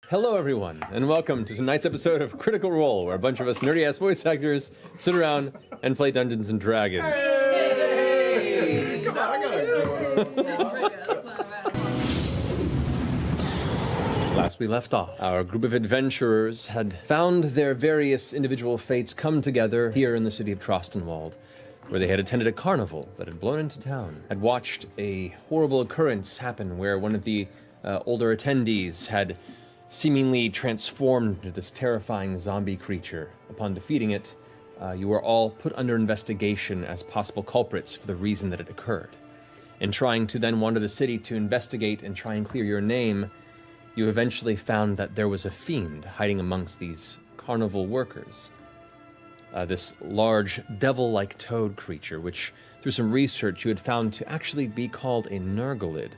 Hello, everyone, and welcome to tonight's episode of Critical Role, where a bunch of us nerdy-ass voice actors sit around and play Dungeons and Dragons. Hey! Come on, I gotta Last we left off, our group of adventurers had found their various individual fates come together here in the city of Trostenwald, where they had attended a carnival that had blown into town, had watched a horrible occurrence happen where one of the older attendees had seemingly transformed into this terrifying zombie creature. Upon defeating it, you were all put under investigation as possible culprits for the reason that it occurred. In trying to then wander the city to investigate and try and clear your name, you eventually found that there was a fiend hiding amongst these carnival workers. This large, devil-like toad creature, which, through some research, you had found to actually be called a Nurglid,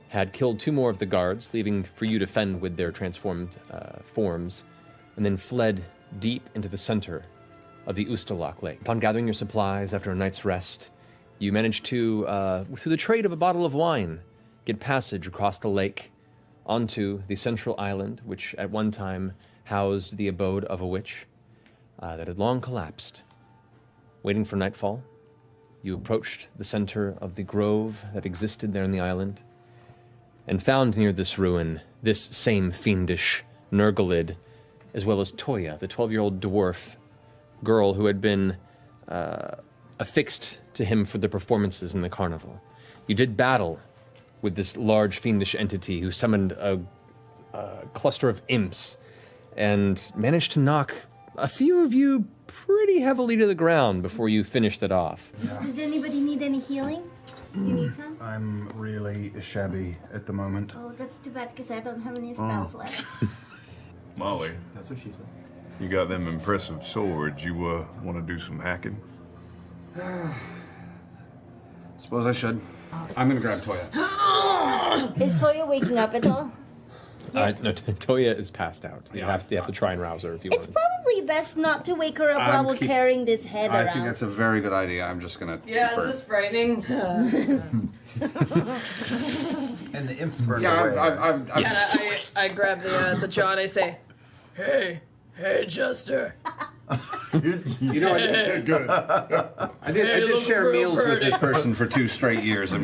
had killed 2 more of the guards, leaving for you to fend with their transformed forms, and then fled deep into the center of the Ustalok Lake. Upon gathering your supplies after a night's rest, you managed to, through the trade of a bottle of wine, get passage across the lake onto the central island, which at one time housed the abode of a witch that had long collapsed. Waiting for nightfall, you approached the center of the grove that existed there in the island, and found near this ruin this same fiendish Nurglid, as well as Toya, the 12-year-old dwarf girl who had been affixed to him for the performances in the carnival. You did battle with this large fiendish entity who summoned a cluster of imps and managed to knock a few of you pretty heavily to the ground before you finished it off. Yeah. Does anybody need any healing? You need some? I'm really shabby at the moment. Oh, that's too bad because I don't have any spells left. Molly, That's what she said. you got them impressive swords. You want to do some hacking? Suppose I should. I'm gonna grab Toya. Is Toya waking up at all? No, Toya is passed out. You Yeah, have to try and rouse her if you It's want. probably best not to wake her up while we're carrying this head I around. think that's a very good idea. I'm just gonna. Yeah, keep her. is this frightening? And the imps burned Yeah, away. And I grab the jaw and I say, hey, Jester. You know, I did share meals with this person for 2 straight years. And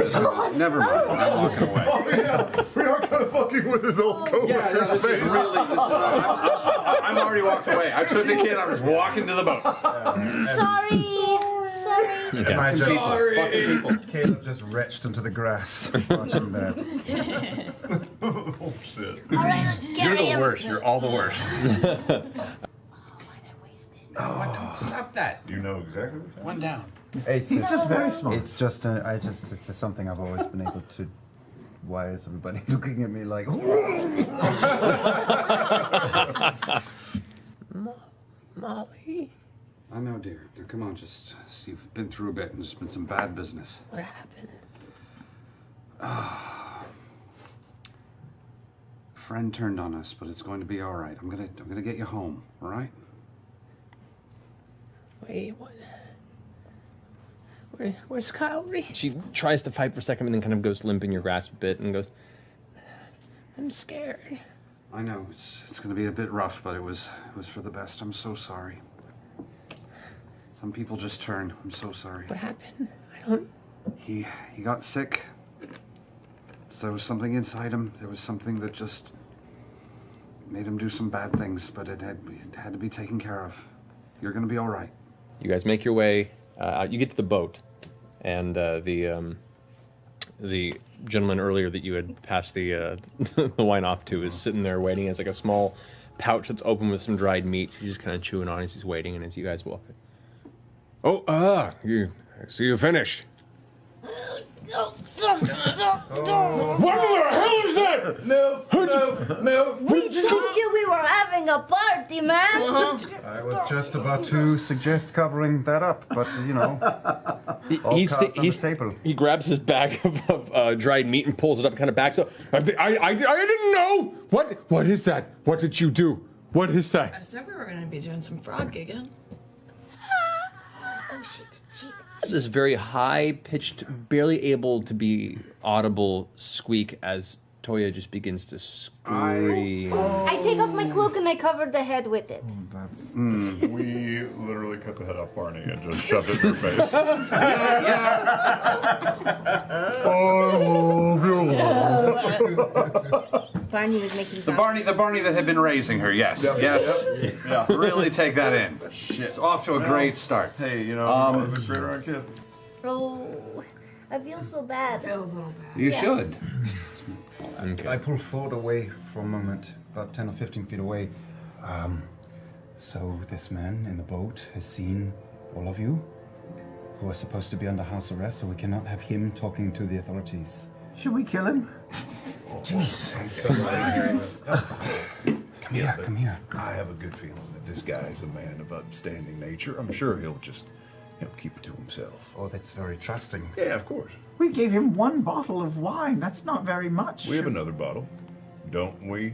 never mind. I'm walking away. Oh yeah, we are kind of fucking with his old coworker. Yeah, no, this is really. I'm already walked away. I took the kid. I was walking to the boat. Sorry. Okay. I just, Fucking people. Caleb just retched into the grass watching that. Oh shit. All right, let's You're carry the him. worst. You're all the worst. Stop that. You know exactly what's happening. One down. It's just very smart. It's just, it's just something I've always been able to. Why is everybody looking at me like? Molly, I know, dear. Now, come on, just you've been through a bit, and there's been some bad business. what happened? A friend turned on us, but it's going to be all right. I'm gonna get you home. All right? Wait, what? Where's Kylie? She tries to fight for a second and then kind of goes limp in your grasp a bit and goes, I'm scared. I know it's gonna be a bit rough, but it was for the best. I'm so sorry. Some people just turn. I'm so sorry. What happened? I don't... He got sick. So there was something inside him. There was something that just made him do some bad things, but it had to be taken care of. You're gonna be all right. You guys make your way out. You get to the boat, and the gentleman earlier that you had passed the the wine off to is sitting there waiting. He has like a small pouch that's open with some dried meats. He's just kind of chewing on it as he's waiting, and as you guys walk in. Oh, I see you finished. What the hell is that? Move. We told you we were having a party, man. I was just about to suggest covering that up, but you know, all cards on the table. He grabs his bag of dried meat and pulls it up and kind of backs up. I didn't know! What is that? What did you do? What is that? I said we were going to be doing some frog gigging. Oh, shit. This very high-pitched, barely able to be audible squeak as Toya just begins to scream. I take off my cloak and I covered the head with it. We literally cut the head off Barney and just shoved it in her face. Barney was making The Barney that had been raising her, yes. Yes. Yeah. Really take that in. It's off to a great start. Hey, you know, it's great around kids. Oh, I feel so bad. Feels a little bad. You should. I pull forward away for a moment, about 10 or 15 feet away. So this man in the boat has seen all of you, who are supposed to be under house arrest, so we cannot have him talking to the authorities. Should we kill him? Jeez. Come here. I have a good feeling that this guy is a man of upstanding nature. I'm sure he'll just, keep it to himself. Oh, that's very trusting. Yeah, of course. We gave him 1 bottle of wine. That's not very much. We have another bottle, don't we?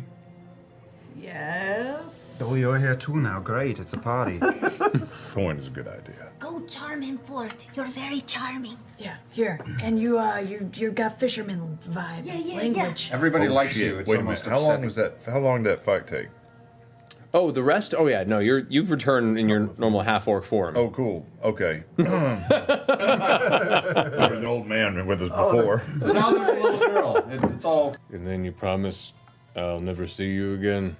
Yes. Oh, you're here too now. Great, it's a party. Coin is a good idea. Go charm him for it. You're very charming. Yeah, here. And you got fisherman vibe. Yeah. language. Everybody likes you. It's Wait a almost minute. upsetting. How long did that fight take? Oh, the rest? Oh yeah, no, you've returned in your normal half-orc form. Oh, cool. Okay. There was an old man with us before. Now there's a little girl. It's all. And then you promise I'll never see you again.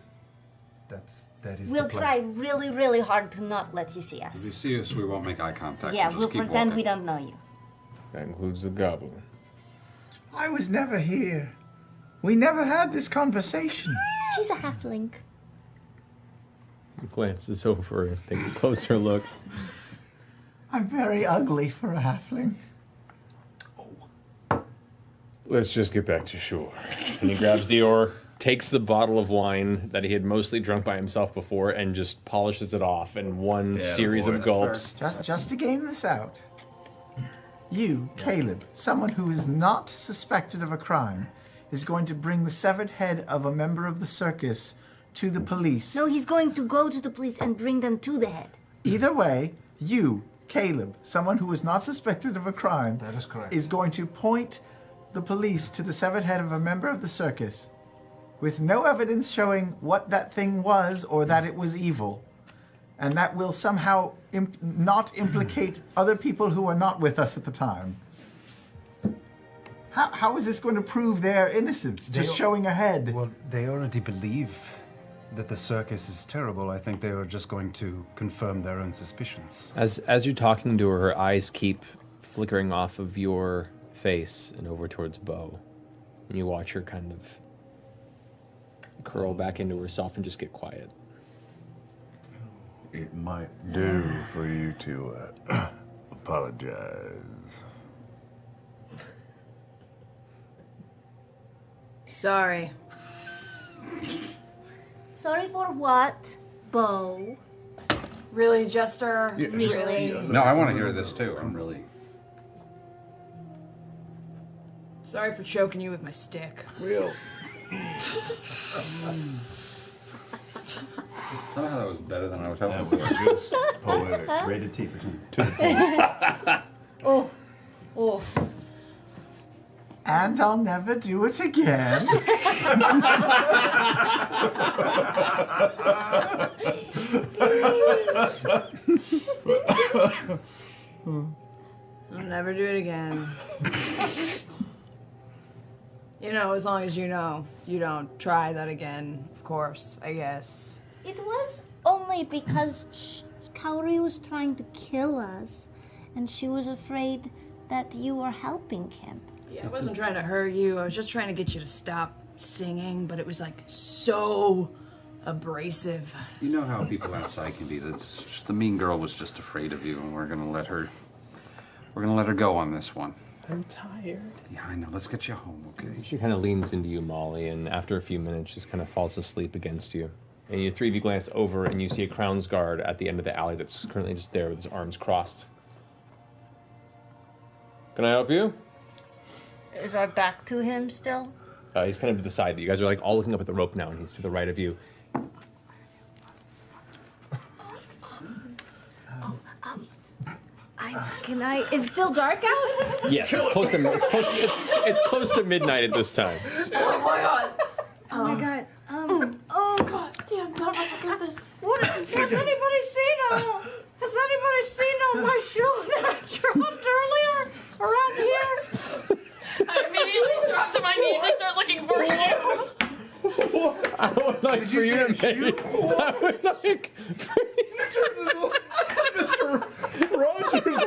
That is We'll the plan. try really, really hard to not let you see If you us. see us, we won't make eye contact. Yeah, We'll we'll just keep pretend we walking. don't know you. That includes the goblin. I was never here. We never had this conversation. She's a halfling. He glances over and takes a closer look. I'm very ugly for a halfling. Let's just get back to shore. And he grabs the oar, takes the bottle of wine that he had mostly drunk by himself before, and just polishes it off in one series boy, of that's gulps. Just to game this out. You, Caleb, someone who is not suspected of a crime, is going to bring the severed head of a member of the circus to the police. No, he's going to go to the police and bring them to the head. Either way, you, Caleb, someone who is not suspected of a crime, That is correct. is going to point the police to the severed head of a member of the circus with no evidence showing what that thing was or that it was evil. And that will somehow not implicate other people who are not with us at the time. How is this going to prove their innocence? Just showing a head. Well, they already believe that the circus is terrible. I think they are just going to confirm their own suspicions. As you're talking to her, her eyes keep flickering off of your face and over towards Bo. And you watch her kind of curl back into herself and just get quiet. It might do for you to apologize. Sorry. Sorry for what, Bo? Really, Jester? Really? No, I want to hear this too. I'm really. Sorry for choking you with my stick. Real. Somehow that was better than I was hoping for. Just poetic. Rated T for Oh. Oh. And I'll never do it again. I'll never do it again. You know, as long as you know, you don't try that again, of course, I guess. It was only because Kaori was trying to kill us, and she was afraid that you were helping him. Yeah, I wasn't trying to hurt you. I was just trying to get you to stop singing, but it was like so abrasive. You know how people outside can be. Just the mean girl was just afraid of you, and we're gonna let her go on this one. I'm tired. Yeah, I know. Let's get you home, okay? She kind of leans into you, Molly, and after a few minutes, just kind of falls asleep against you. And you three of you glance over, and you see a Crown's Guard at the end of the alley that's currently just there with his arms crossed. Can I help you? Is our back to him still? He's kind of to the side. You guys are like all looking up at the rope now, and he's to the right of you. It's still dark out? Yes, it's close to midnight at this time. Oh my god! Oh my god. Oh god. Has anybody seen my shoe that I dropped earlier around here? I immediately drop to my knees and start looking for a shoe. I would like for you to make. I would like for you Mr. Rogers.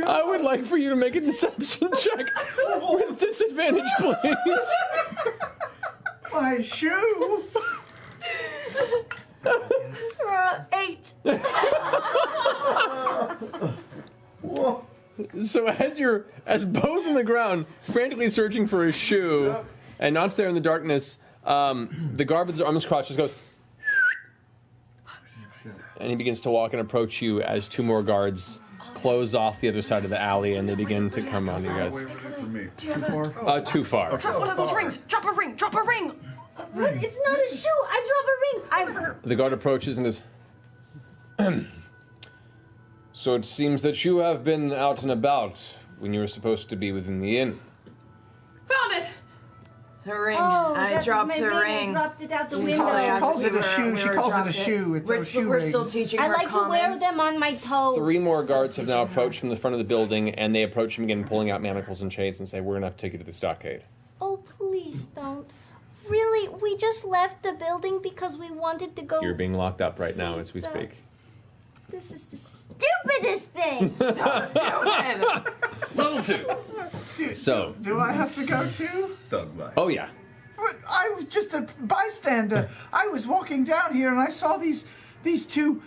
I would like for you to make a deception check with disadvantage, please. My shoe. 8. So as Bo's on the ground, frantically searching for his shoe, and not there in the darkness, the guard with his arms crossed just goes, and he begins to walk and approach you as two more guards close off the other side of the alley, and they begin to come on you guys. Do you have Too far. Drop one of those rings. Drop a ring. Drop a ring. What? It's not a shoe. I drop a ring. The guard approaches and goes, so it seems that you have been out and about when you were supposed to be within the inn. Found it. The ring. Oh, I that's dropped my a ring. I ring. dropped it out the She window. calls it a We shoe. She were calls it a dropped shoe. It's a shoe We're ring. still teaching I her like to common. wear them on my toes. 3 more guards have now approached from the front of the building, and they approach him again, pulling out manacles and chains, and say, "We're gonna have to take you to the stockade." Oh, please don't. Really, we just left the building because we wanted to go. You're being locked up right now as we See the- speak. This is the stupidest thing. So stupid. Level 2. So, Do I have to go too? Thug life. oh yeah, But I was just a bystander. I was walking down here and I saw these two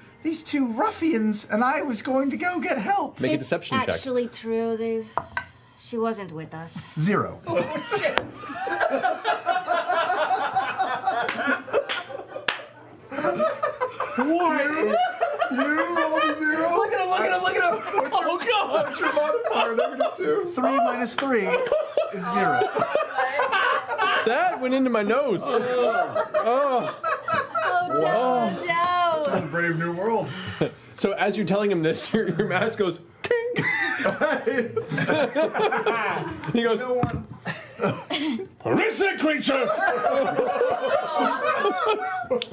ruffians, and I was going to go get help. make a It's deception check. actually true. She wasn't with us. 0. Look at him! Oh god! -3 minus 3 is 0. That went into my nose. Oh, no. Brave New World. So as you're telling him this, your mask goes king. He goes, "Listen, creature!"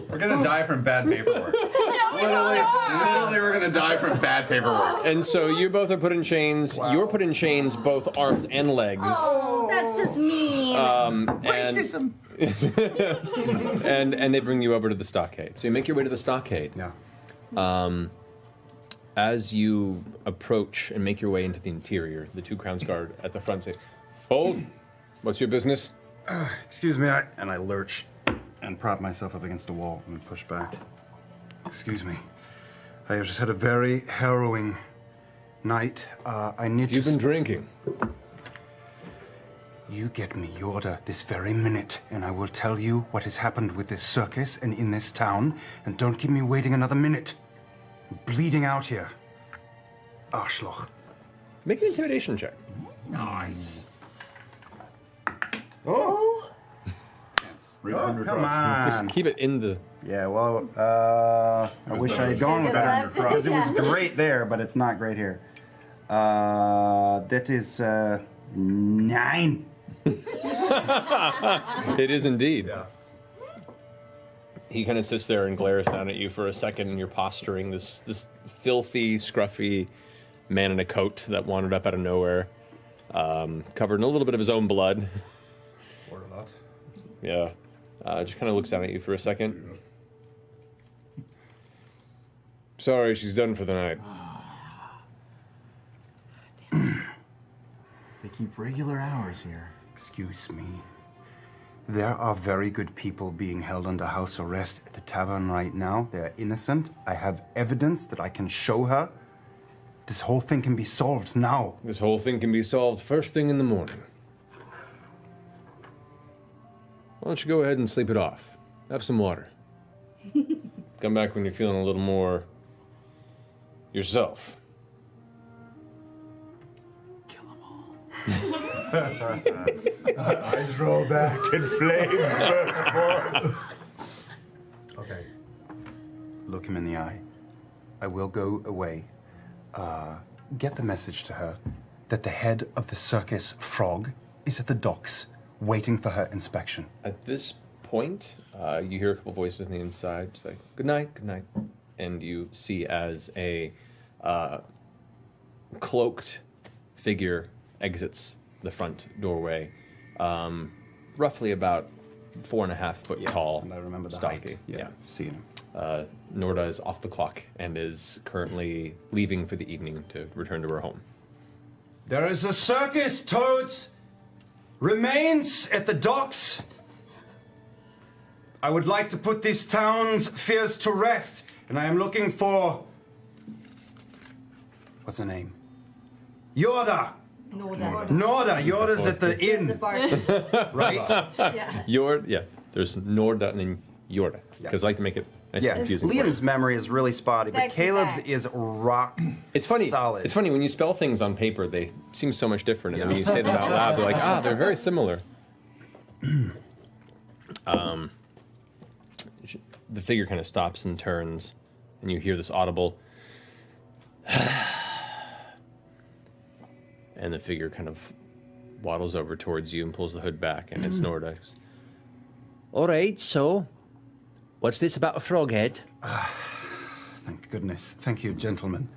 We're gonna die from bad paperwork. Literally, we're gonna die from bad paperwork. And so you both are put in chains. You're put in chains, both arms and legs. Oh, that's just mean. Racism. And they bring you over to the stockade. So you make your way to the stockade. Yeah. As you approach and make your way into the interior, the 2 Crowns Guard at the front say, "Hold, what's your business?" Excuse me, and I lurch and prop myself up against a wall and push back. Excuse me. I have just had a very harrowing night. I need You've to... been drinking. You get me Yorda this very minute, and I will tell you what has happened with this circus and in this town, and don't keep me waiting another minute. I'm bleeding out here. Arschloch. Make an intimidation check. Nice. Oh, come on. Just keep it in the... Yeah, well, I wish I had gone with Just that left it, because it was yeah. great there, but it's not great here. That is 9. It is indeed. Yeah. He kind of sits there and glares down at you for a second, and you're posturing, this filthy, scruffy man in a coat that wandered up out of nowhere, covered in a little bit of his own blood. Or a lot. Yeah. Just kind of looks down at you for a second. Sorry, she's done for the night. They keep regular hours here. Excuse me. There are very good people being held under house arrest at the tavern right now. They are innocent. I have evidence that I can show her. This whole thing can be solved now. This whole thing can be solved first thing in the morning. Why don't you go ahead and sleep it off? Have some water. Come back when you're feeling a little more yourself. Eyes roll back and flames burst forth. Okay. Look him in the eye. I will go away. Get the message to her that the head of the circus frog is at the docks waiting for her inspection. At this point, you hear a couple voices on the inside say, good night, and you see as a cloaked figure exits the front doorway, roughly about 4.5 foot tall. And I remember the stocky. height. Yeah, seeing him. Norda is off the clock and is currently leaving for the evening to return to her home. There is a circus, Toads! Remains at the docks. I would like to put this town's fears to rest, and I am looking for... What's her name? Yorda! Norda! Yorda's at the inn, right? There's Norda and then Yorda, because I like to make it nice and Yeah, confusing. for you. Liam's memory is really spotty, but Bags and Caleb's bags. is rock It's funny. solid. It's funny when you spell things on paper; they seem so much different, and then when you say them out loud, they're like, they're very similar. The figure kind of stops and turns, and you hear this audible, and the figure kind of waddles over towards you and pulls the hood back, and it's Norda. All right, so what's this about a frog head? Thank goodness. Thank you, gentlemen.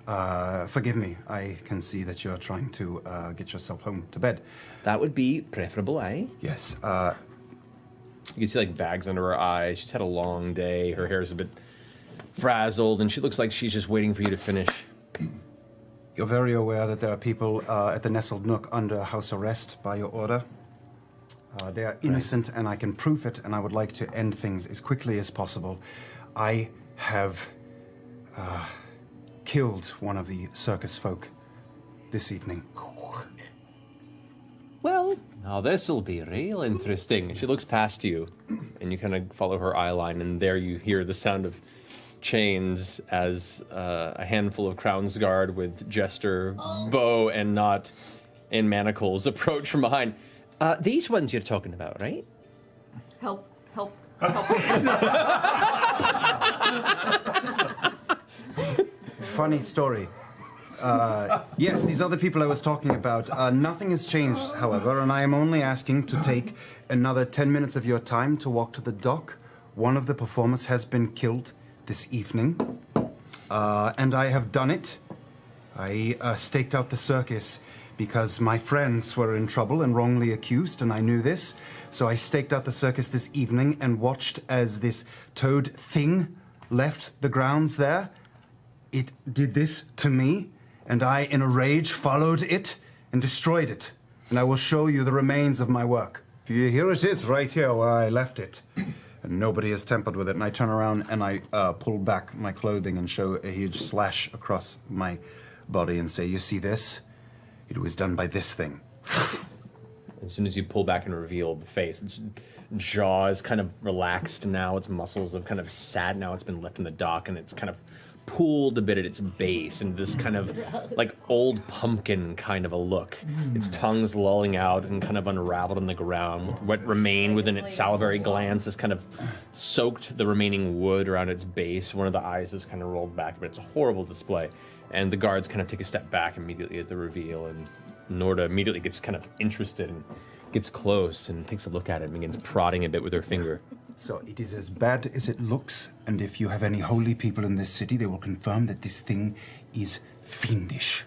Forgive me. I can see that you're trying to get yourself home to bed. That would be preferable, eh? Yes. You can see like bags under her eyes. She's had a long day. Her hair's a bit frazzled, and she looks like she's just waiting for you to finish. You're very aware that there are people at the Nestled Nook under house arrest by your order. They are innocent, and I can prove it, and I would like to end things as quickly as possible. I have killed one of the circus folk this evening. Well, now this'll be real interesting. She looks past you, and you kind of follow her eye line, and there you hear the sound of chains as a handful of Crownsguard with Jester, bow, and knot in manacles approach from behind. These ones you're talking about, right? Help. Funny story. Yes, these are the people I was talking about. Nothing has changed, however, and I am only asking to take another 10 minutes of your time to walk to the dock. One of the performers has been killed this evening, and I have done it. I staked out the circus because my friends were in trouble and wrongly accused, and I knew this. So I staked out the circus this evening and watched as this toad thing left the grounds there. It did this to me, and I, in a rage, followed it and destroyed it. And I will show you the remains of my work. Here it is, right here where I left it. And nobody has tampered with it. And I turn around and I pull back my clothing and show a huge slash across my body and say, you see this? It was done by this thing. As soon as you pull back and reveal the face, its jaw is kind of relaxed now. Its muscles have kind of sat now. It's been left in the dock, and it's kind of pooled a bit at its base, and this kind of like old pumpkin kind of a look. Its tongue's lolling out and kind of unraveled on the ground. With what remained within its salivary glands has kind of soaked the remaining wood around its base. One of the eyes is kind of rolled back, but it's a horrible display. And the guards kind of take a step back immediately at the reveal, and Norda immediately gets kind of interested and gets close and takes a look at it and begins prodding a bit with her finger. So it is as bad as it looks, and if you have any holy people in this city, they will confirm that this thing is fiendish.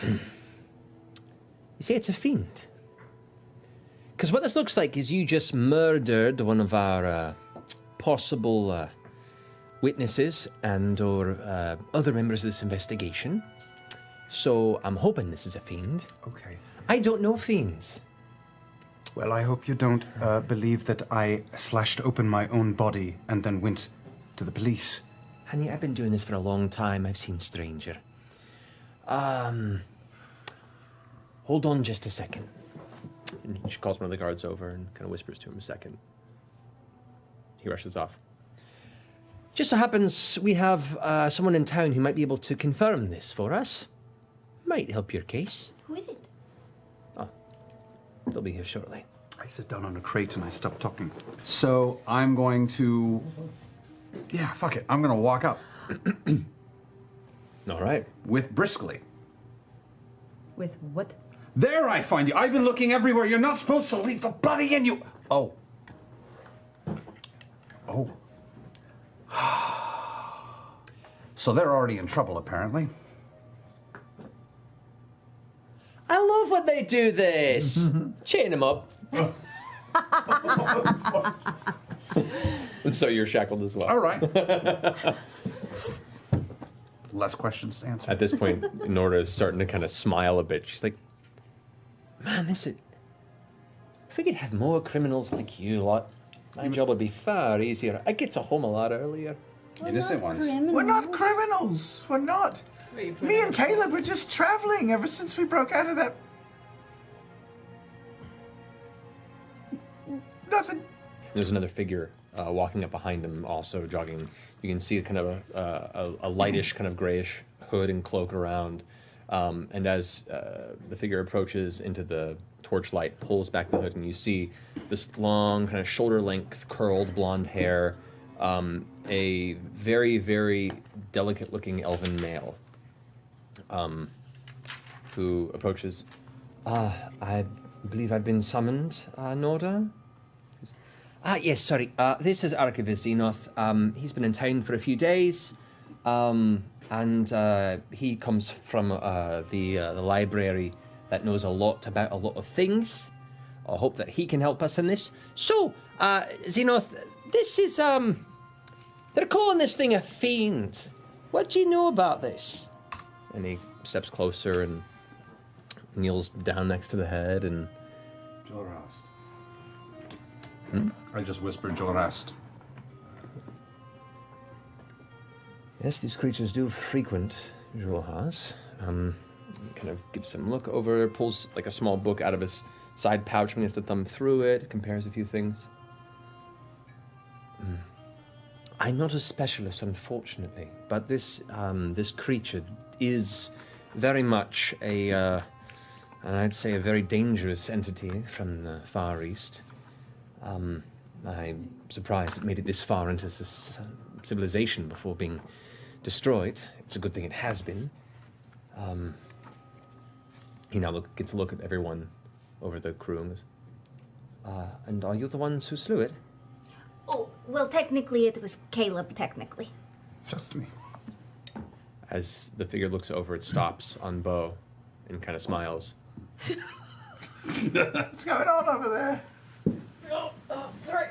You say it's a fiend? Because what this looks like is you just murdered one of our possible witnesses and or other members of this investigation. So I'm hoping this is a fiend. Okay. I don't know fiends. Well, I hope you don't believe that I slashed open my own body and then went to the police. Honey, I've been doing this for a long time. I've seen stranger. Hold on just a second. And she calls one of the guards over and kind of whispers to him a second. He rushes off. Just so happens we have someone in town who might be able to confirm this for us. Might help your case. Who is it? Oh, they'll be here shortly. I sit down on a crate and I stop talking. So I'm going to... Yeah, fuck it. I'm going to walk up All right. with Briskly. With what? There I find you. I've been looking everywhere. You're not supposed to leave the bloody inn. You. Oh. Oh. So they're already in trouble, apparently. I love when they do this. Chain him up. And so you're shackled as well. All right. Less questions to answer. At this point, Nora's starting to kind of smile a bit. She's like, man, if we could have more criminals like you lot, my job would be far easier. I'd get to home a lot earlier. Innocent ones. We're not criminals. We're not. Me and Caleb were just traveling ever since we broke out of that. Nothing. There's another figure walking up behind him, also jogging. You can see kind of a lightish, kind of grayish hood and cloak around. And as the figure approaches into the torchlight, pulls back the hood, and you see this long, kind of shoulder-length, curled blonde hair, a very, very delicate-looking elven male who approaches. I believe I've been summoned, Norda? Yes, sorry. This is Archivist Xenoth. He's been in town for a few days, and he comes from the library that knows a lot about a lot of things. I hope that he can help us in this. So, Xenoth, this is, they're calling this thing a fiend. What do you know about this? And he steps closer and kneels down next to the head and... Jorast. I just whispered Jorast. Yes, these creatures do frequent Jorhas. Kind of gives him a look over, pulls like a small book out of his side pouch, begins to thumb through it, compares a few things. I'm not a specialist, unfortunately, but this creature is very much I'd say a very dangerous entity from the Far East. I'm surprised it made it this far into civilization before being destroyed. It's a good thing it has been. He now gets a look at everyone over the crew and goes, and are you the ones who slew it? Oh, well, technically it was Caleb, technically. Just me. As the figure looks over, it stops on Bo and kind of smiles. What's going on over there? Oh, sorry.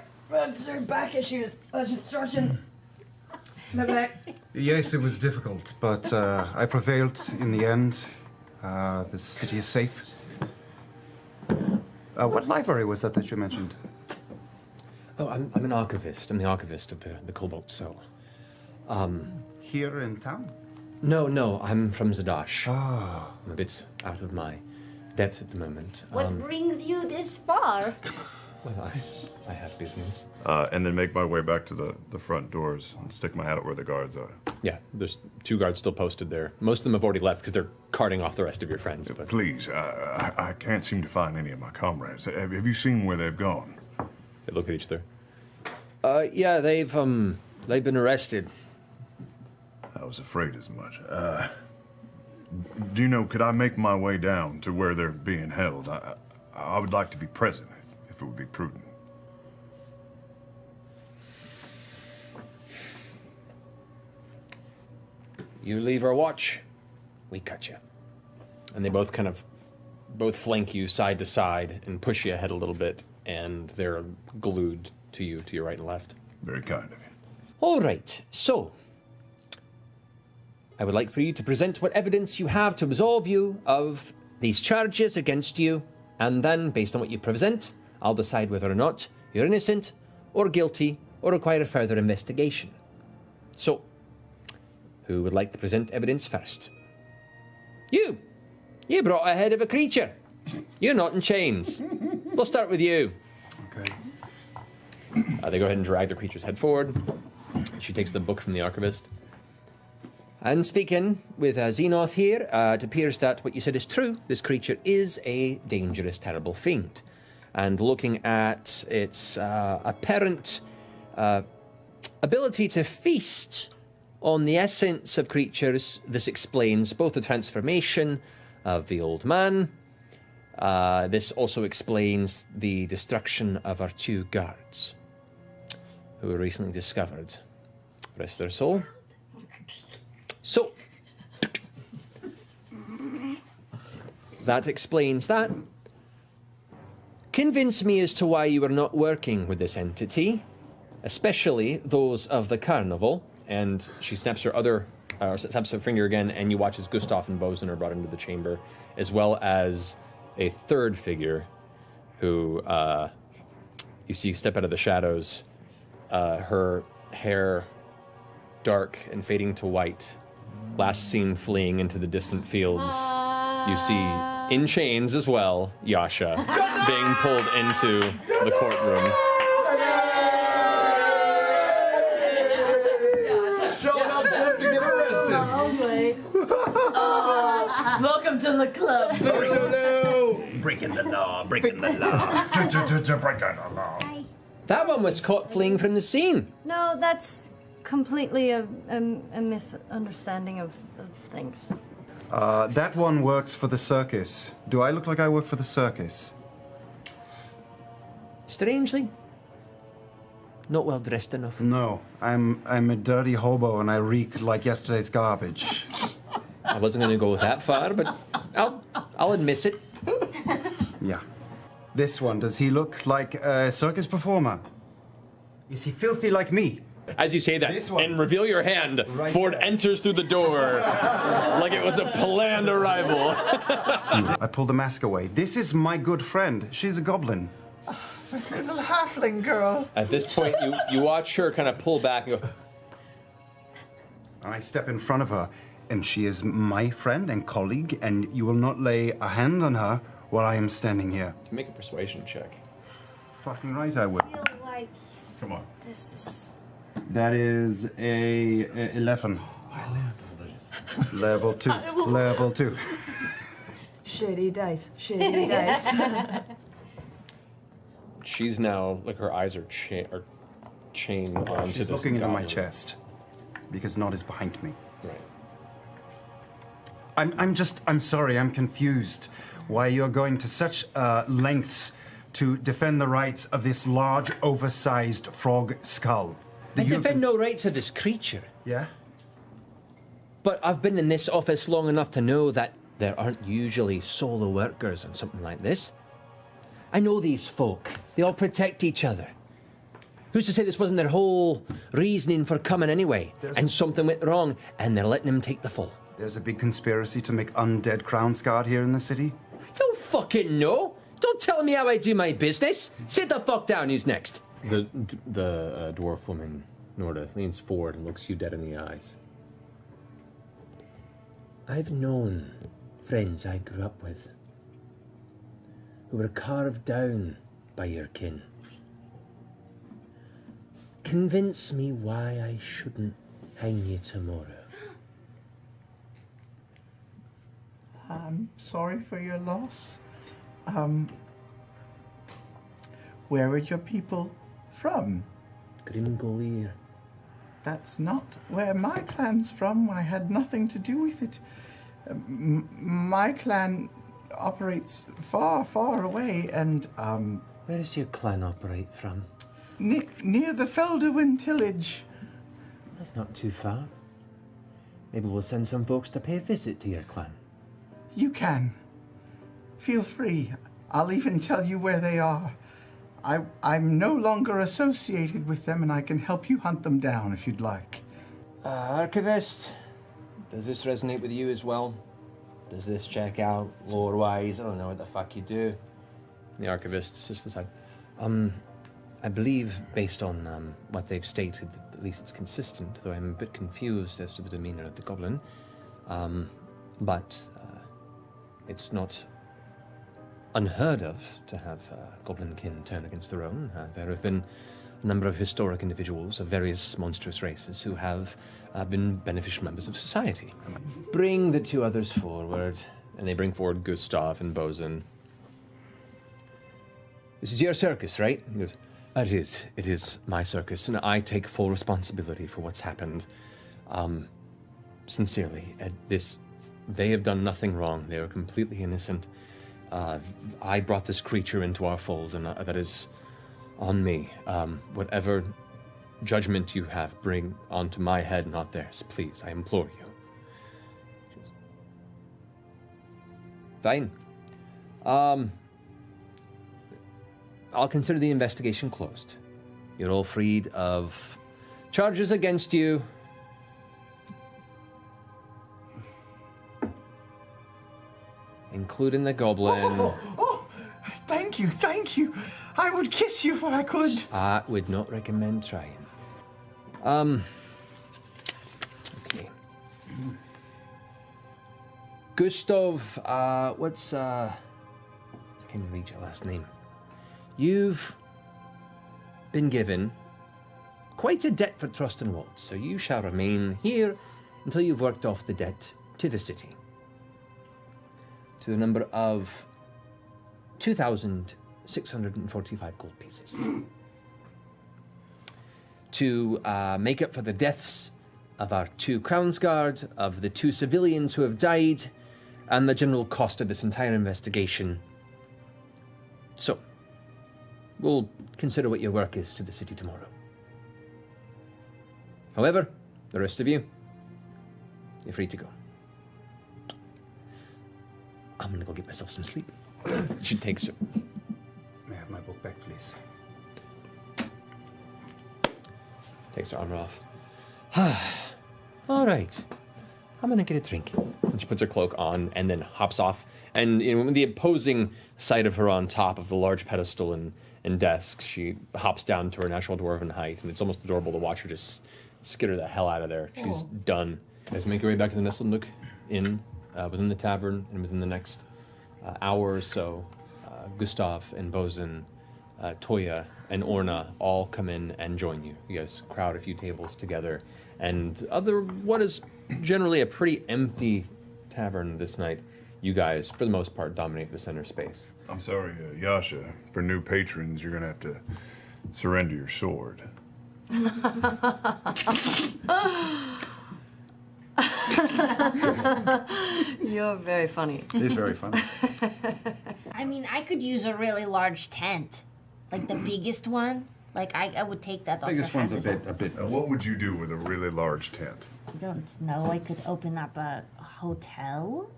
Sorry, back issues. I was just stretching my back. Yes, it was difficult, but I prevailed in the end. The city is safe. What library was that you mentioned? Oh, I'm an archivist. I'm the archivist of the Cobalt Cell. Here in town? No, I'm from Zadash. Ah. I'm a bit out of my depth at the moment. What brings you this far? Well, I have business. And then make my way back to the front doors and stick my head out where the guards are. Yeah, there's 2 guards still posted there. Most of them have already left because they're carting off the rest of your friends. But Please, I can't seem to find any of my comrades. Have you seen where they've gone? they look at each other. Yeah, they've been arrested. I was afraid as much. Do you know, could I make my way down to where they're being held? I would like to be present if it would be prudent. You leave our watch, we cut you. And they both flank you side to side and push you ahead a little bit, and they're glued to you, to your right and left. Very kind of you. All right, so I would like for you to present what evidence you have to absolve you of these charges against you, and then, based on what you present, I'll decide whether or not you're innocent or guilty or require further investigation. So, who would like to present evidence first? You! You brought a head of a creature. You're not in chains. We'll start with you. Okay. They go ahead and drag the creature's head forward. She takes the book from the archivist. And speaking with Xenoth here, it appears that what you said is true. This creature is a dangerous, terrible fiend. And looking at its apparent ability to feast on the essence of creatures, this explains both the transformation of the old man This also explains the destruction of our 2 guards, who were recently discovered. Rest their soul. So, that explains that. Convince me as to why you are not working with this entity, especially those of the carnival. And she snaps snaps her finger again, and you watch as Gustav and Bosun are brought into the chamber, as well as a third figure who you see step out of the shadows. Her hair dark and fading to white, last seen fleeing into the distant fields. You see, in chains as well, Yasha being pulled into the courtroom. Showing up just to get arrested. Welcome to the club, boo. Breaking the law, breaking the law. Breaking the law. That one was caught fleeing from the scene. No, that's completely a misunderstanding of things. That one works for the circus. Do I look like I work for the circus? Strangely, not well dressed enough. No, I'm a dirty hobo and I reek like yesterday's garbage. I wasn't going to go that far, but I'll admit it. Yeah. This one, does he look like a circus performer? Is he filthy like me? As you say that, This one. and reveal your hand, Right Ford there. enters through the door like it was a planned arrival. I pull the mask away. This is my good friend. She's a goblin. Little halfling girl. At this point, you watch her kind of pull back and go, I step in front of her, and she is my friend and colleague, and you will not lay a hand on her while I am standing here. make a persuasion check. Fucking right I will. I feel like Come on. this is. That is a 11. Level 2. Level 2. Shitty dice. Shitty dice. She's now, like, her eyes are chained onto She's this looking into my goblin. chest because Nod is behind me. Right. I'm sorry, I'm confused why you're going to such lengths to defend the rights of this large, oversized frog skull. I The defend no rights of this creature, Yeah? but I've been in this office long enough to know that there aren't usually solo workers on something like this. I know these folk. They all protect each other. Who's to say this wasn't their whole reasoning for coming anyway? And something went wrong, and they're letting him take the fall. There's a big conspiracy to make undead Crownsguard here in the city. I don't fucking know. Don't tell me how I do my business. Sit the fuck down. Who's next? The dwarf woman, Norda, leans forward and looks you dead in the eyes. I've known friends I grew up with who were carved down by your kin. Convince me why I shouldn't hang you tomorrow. I'm sorry for your loss. Where are your people from? Grimgolir. That's not where my clan's from. I had nothing to do with it. My clan operates far, far away, and Where does your clan operate from? near the Felderwin tillage. That's not too far. Maybe we'll send some folks to pay a visit to your clan. You can. Feel free. I'll even tell you where they are. I'm no longer associated with them, and I can help you hunt them down if you'd like. Archivist, does this resonate with you as well? Does this check out lore-wise? I don't know what the fuck you do. The archivist just aside. I believe, based on what they've stated, at least it's consistent, though I'm a bit confused as to the demeanor of the goblin. But it's not unheard of to have goblin kin turn against their own. There have been a number of historic individuals of various monstrous races who have been beneficial members of society. Bring the 2 others forward, and they bring forward Gustav and Bosun. This is your circus, right? He goes, it is my circus, and I take full responsibility for what's happened. Sincerely, they have done nothing wrong. They are completely innocent. I brought this creature into our fold, and that is on me. Whatever judgment you have, bring onto my head, not theirs. Please, I implore you. Fine. I'll consider the investigation closed. You're all freed of charges against you. Including the goblin. Oh, thank you, thank you. I would kiss you if I could. I would not recommend trying. Okay. Gustav, I can't read your last name. You've been given quite a debt for Trostenwald, so you shall remain here until you've worked off the debt to the city. To the number of 2,645 gold pieces. To make up for the deaths of our 2 Crownsguard, of the 2 civilians who have died, and the general cost of this entire investigation. So, we'll consider what your work is to the city tomorrow. However, the rest of you, you're free to go. I'm gonna go get myself some sleep. She takes it. May I have my book back, please? Takes her armor off. All right. I'm gonna get a drink. And she puts her cloak on and then hops off. And with the opposing side of her on top of the large pedestal and desk, she hops down to her natural dwarven height. And it's almost adorable to watch her just skitter the hell out of there. She's done. You guys make your way back to the Nestled Nook Inn within the tavern, and within the next hour or so, Gustav and Bozen, Toya and Orna all come in and join you. You guys crowd a few tables together, and what is generally a pretty empty tavern this night, you guys, for the most part, dominate the center space. I'm sorry, Yasha. For new patrons, you're gonna have to surrender your sword. You're very funny. He's very funny. I mean, I could use a really large tent, like the biggest one. Like I would take that off. Biggest the one's a hand. bit. What would you do with a really large tent? I don't know. I could open up a hotel,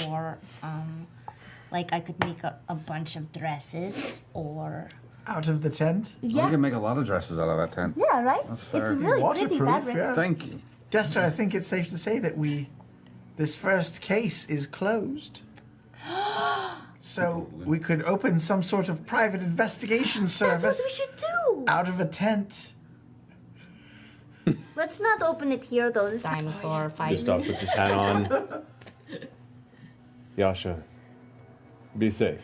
or like I could make a bunch of dresses, or Out of the tent? You can make a lot of dresses out of that tent. yeah, right. That's fair. It's really pretty Waterproof, fabric. yeah. Thank you. Jester, I think it's safe to say that this first case is closed. So we could open some sort of private investigation service That's what we should do. out of a tent. Let's not open it here, though. This Dinosaur fight. Gustav puts his hat on. Yasha, be safe.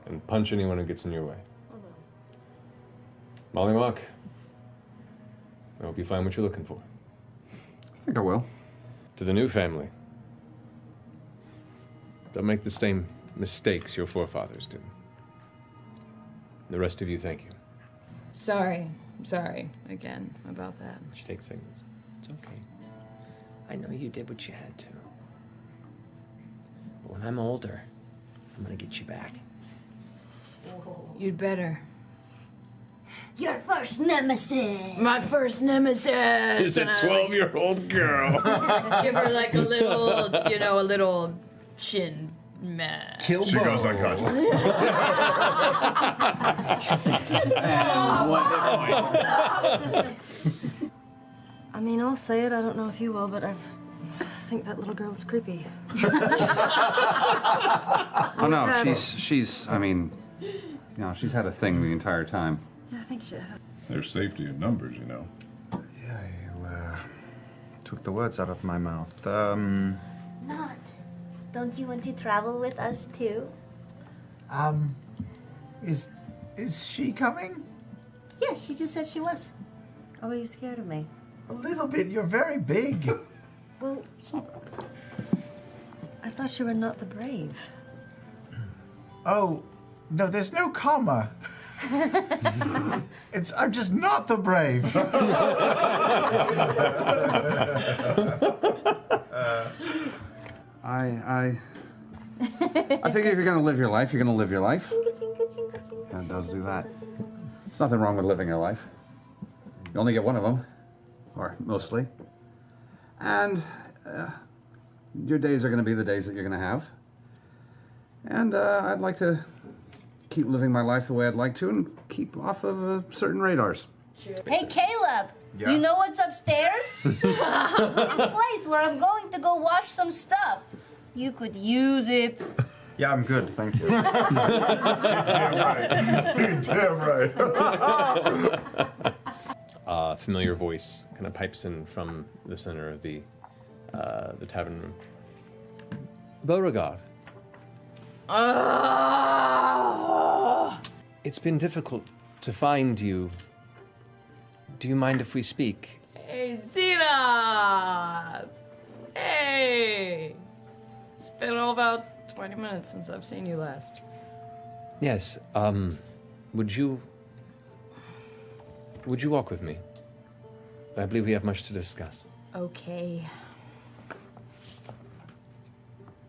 And punch anyone who gets in your way. Molly Mock, I hope you find what you're looking for. I think I will. To the new family, don't make the same mistakes your forefathers did. The rest of you, thank you. Sorry. I'm sorry again about that. She takes things. It's okay. I know you did what you had to. But when I'm older, I'm gonna get you back. You'd better. Your first nemesis. My first nemesis. Is a And I, 12-year-old girl. give her like a little chin man. Kill She goes unconscious. I mean, I'll say it. I don't know if you will, but I think that little girl is creepy. Oh no, she's. I mean, she's had a thing the entire time. Yeah, I think she. There's safety in numbers, you know. Yeah, you took the words out of my mouth. Not. Don't you want to travel with us too? Is she coming? Yeah, she just said she was. Oh, are you scared of me? A little bit. You're very big. Well, I thought you were not the brave. Oh, no, there's no comma. I'm just not the brave. I figure if you're gonna live your life, you're gonna live your life. And it does do that. There's nothing wrong with living your life. You only get one of them, or mostly. And your days are gonna be the days that you're gonna have. And I'd like to keep living my life the way I'd like to and keep off of certain radars. Hey, Caleb. Yeah? You know what's upstairs? This place where I'm going to go wash some stuff. You could use it. Yeah, I'm good, thank you. Damn right. Damn right. A familiar voice kind of pipes in from the center of the tavern room. Beauregard. It's been difficult to find you. Do you mind if we speak? Hey, Zena! Hey! It's been all about 20 minutes since I've seen you last. Yes, would you walk with me? I believe we have much to discuss. Okay.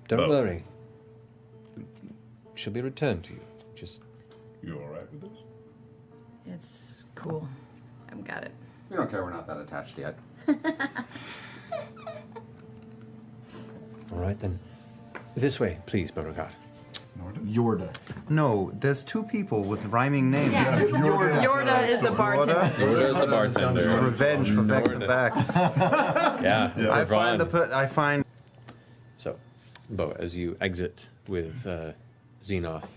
Don't worry. She'll be returned to you. Just... You all right with this? It's cool. I've got it. We don't care, we're not that attached yet. All right, then. This way, please, Beauregard. Yorda. No, there's two people with rhyming names. Yorda is the bartender. Yorda is the bartender. It's revenge for Vex and Vax. Yeah. I find. So, Bo, as you exit with Xenoth,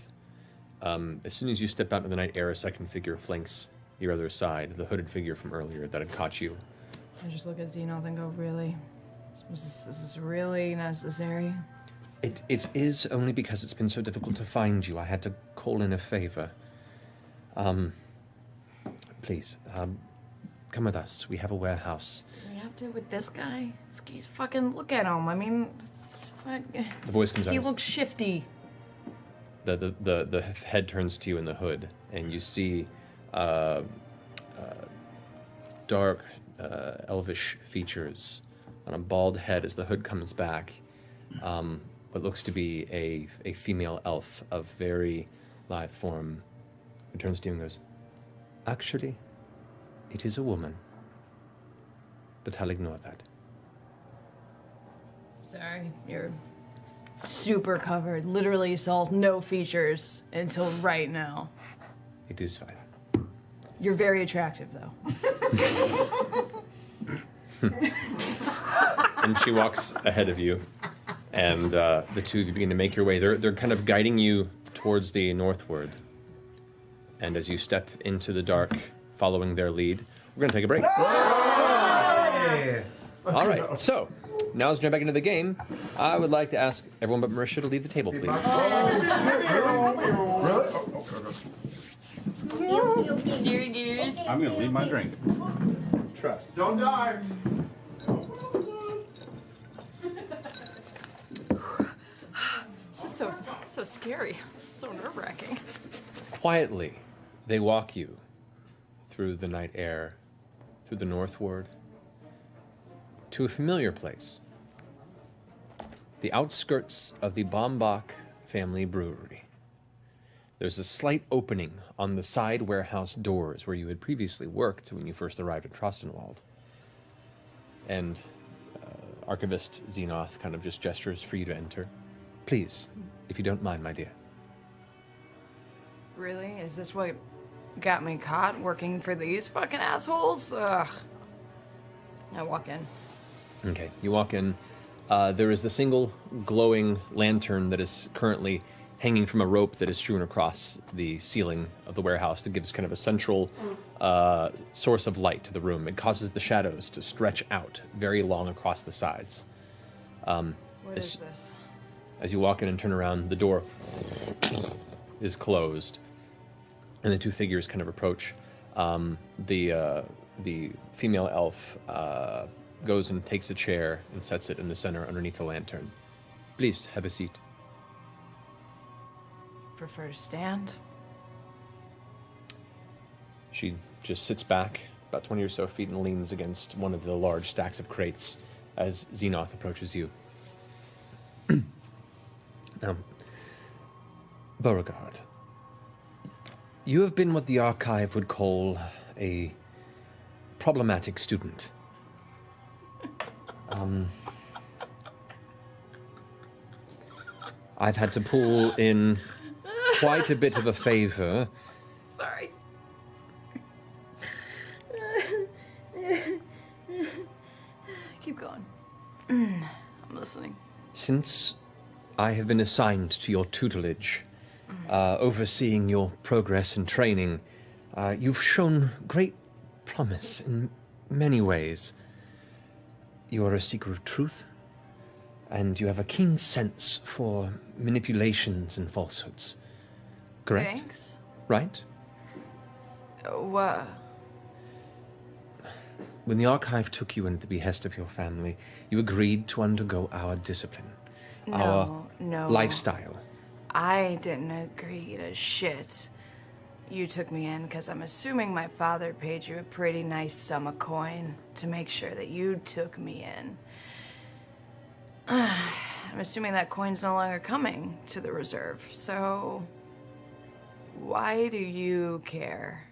as soon as you step out into the night air, a second figure flanks your other side, the hooded figure from earlier that had caught you. I just look at Xenoth and go, really? Is this really necessary? It is only because it's been so difficult to find you. I had to call in a favor. Please, come with us. We have a warehouse. Do we have to with this guy? He's fucking, look at him. I mean, The voice comes out. he looks shifty. The head turns to you in the hood, and you see dark, elvish features on a bald head as the hood comes back. What looks to be a female elf of very lithe form, who turns to you and goes, "Actually, it is a woman, but I'll ignore that." Sorry, you're super covered. Literally salt, no features until right now. It is fine. You're very attractive, though. And she walks ahead of you, and the two of you begin to make your way. They're kind of guiding you towards the northward. And as you step into the dark, following their lead, we're going to take a break. All right, so now as we jump back into the game, I would like to ask everyone but Marisha to leave the table, please. I'm gonna leave my drink. Trust. Don't die. This is so scary. This is so nerve-wracking. Quietly, they walk you through the night air, through the northward, to a familiar place. The outskirts of the Bombach family brewery. There's a slight opening on the side warehouse doors where you had previously worked when you first arrived at Trostenwald. And Archivist Xenoth kind of just gestures for you to enter. Please, if you don't mind, my dear. Really? Is this what got me caught working for these fucking assholes? Ugh. I walk in. Okay, you walk in. There is the single glowing lantern that is currently hanging from a rope that is strewn across the ceiling of the warehouse that gives kind of a central source of light to the room. It causes the shadows to stretch out very long across the sides. What is this? As you walk in and turn around, the door is closed, and the two figures kind of approach. The female elf goes and takes a chair and sets it in the center underneath the lantern. Please, have a seat. Prefer to stand? She just sits back about 20 or so feet and leans against one of the large stacks of crates as Xenoth approaches you. Now, Beauregard, you have been what the Archive would call a problematic student. I've had to pull in quite a bit of a favor. Sorry. Keep going. I'm listening. Since I have been assigned to your tutelage, overseeing your progress and training, you've shown great promise in many ways. You are a seeker of truth, and you have a keen sense for manipulations and falsehoods. Correct? Thanks. Right? What? When the Archive took you in at the behest of your family, you agreed to undergo our discipline, our No. lifestyle. I didn't agree to shit. You took me in because I'm assuming my father paid you a pretty nice sum of coin to make sure that you took me in. I'm assuming that coin's no longer coming to the reserve, so why do you care?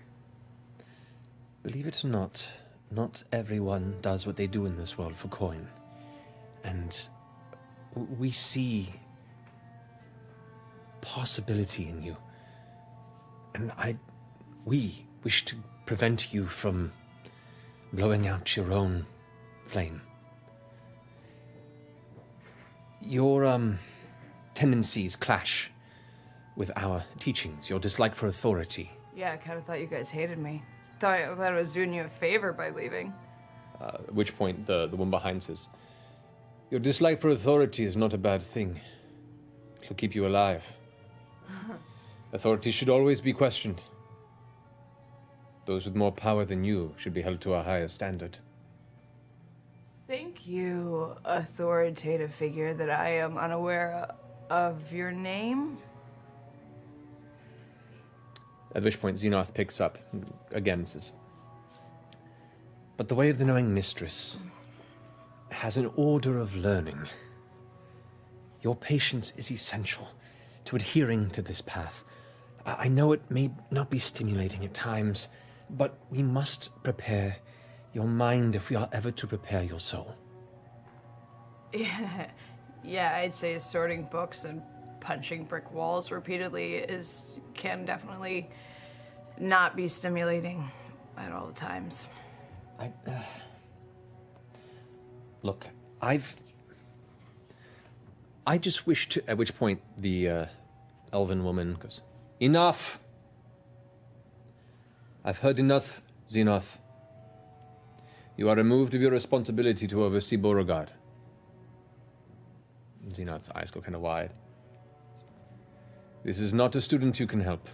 Believe it or not, not everyone does what they do in this world for coin. And we see possibility in you. And we wish to prevent you from blowing out your own flame. Your tendencies clash with our teachings, your dislike for authority. Yeah, I kind of thought you guys hated me. Thought I was doing you a favor by leaving. At which point the one behind says, your dislike for authority is not a bad thing. It'll keep you alive. Authority should always be questioned. Those with more power than you should be held to a higher standard. Thank you, authoritative figure that I am unaware of your name. At which point Xenoth picks up and again says, but the way of the knowing mistress has an order of learning. Your patience is essential to adhering to this path. I know it may not be stimulating at times, but we must prepare your mind if we are ever to prepare your soul. Yeah, I'd say sorting books and punching brick walls repeatedly can definitely not be stimulating at all times. Look, I just wish to... At which point the elven woman goes, enough! I've heard enough, Xenoth. You are removed of your responsibility to oversee Beauregard. Xenoth's eyes go kind of wide. This is not a student you can help.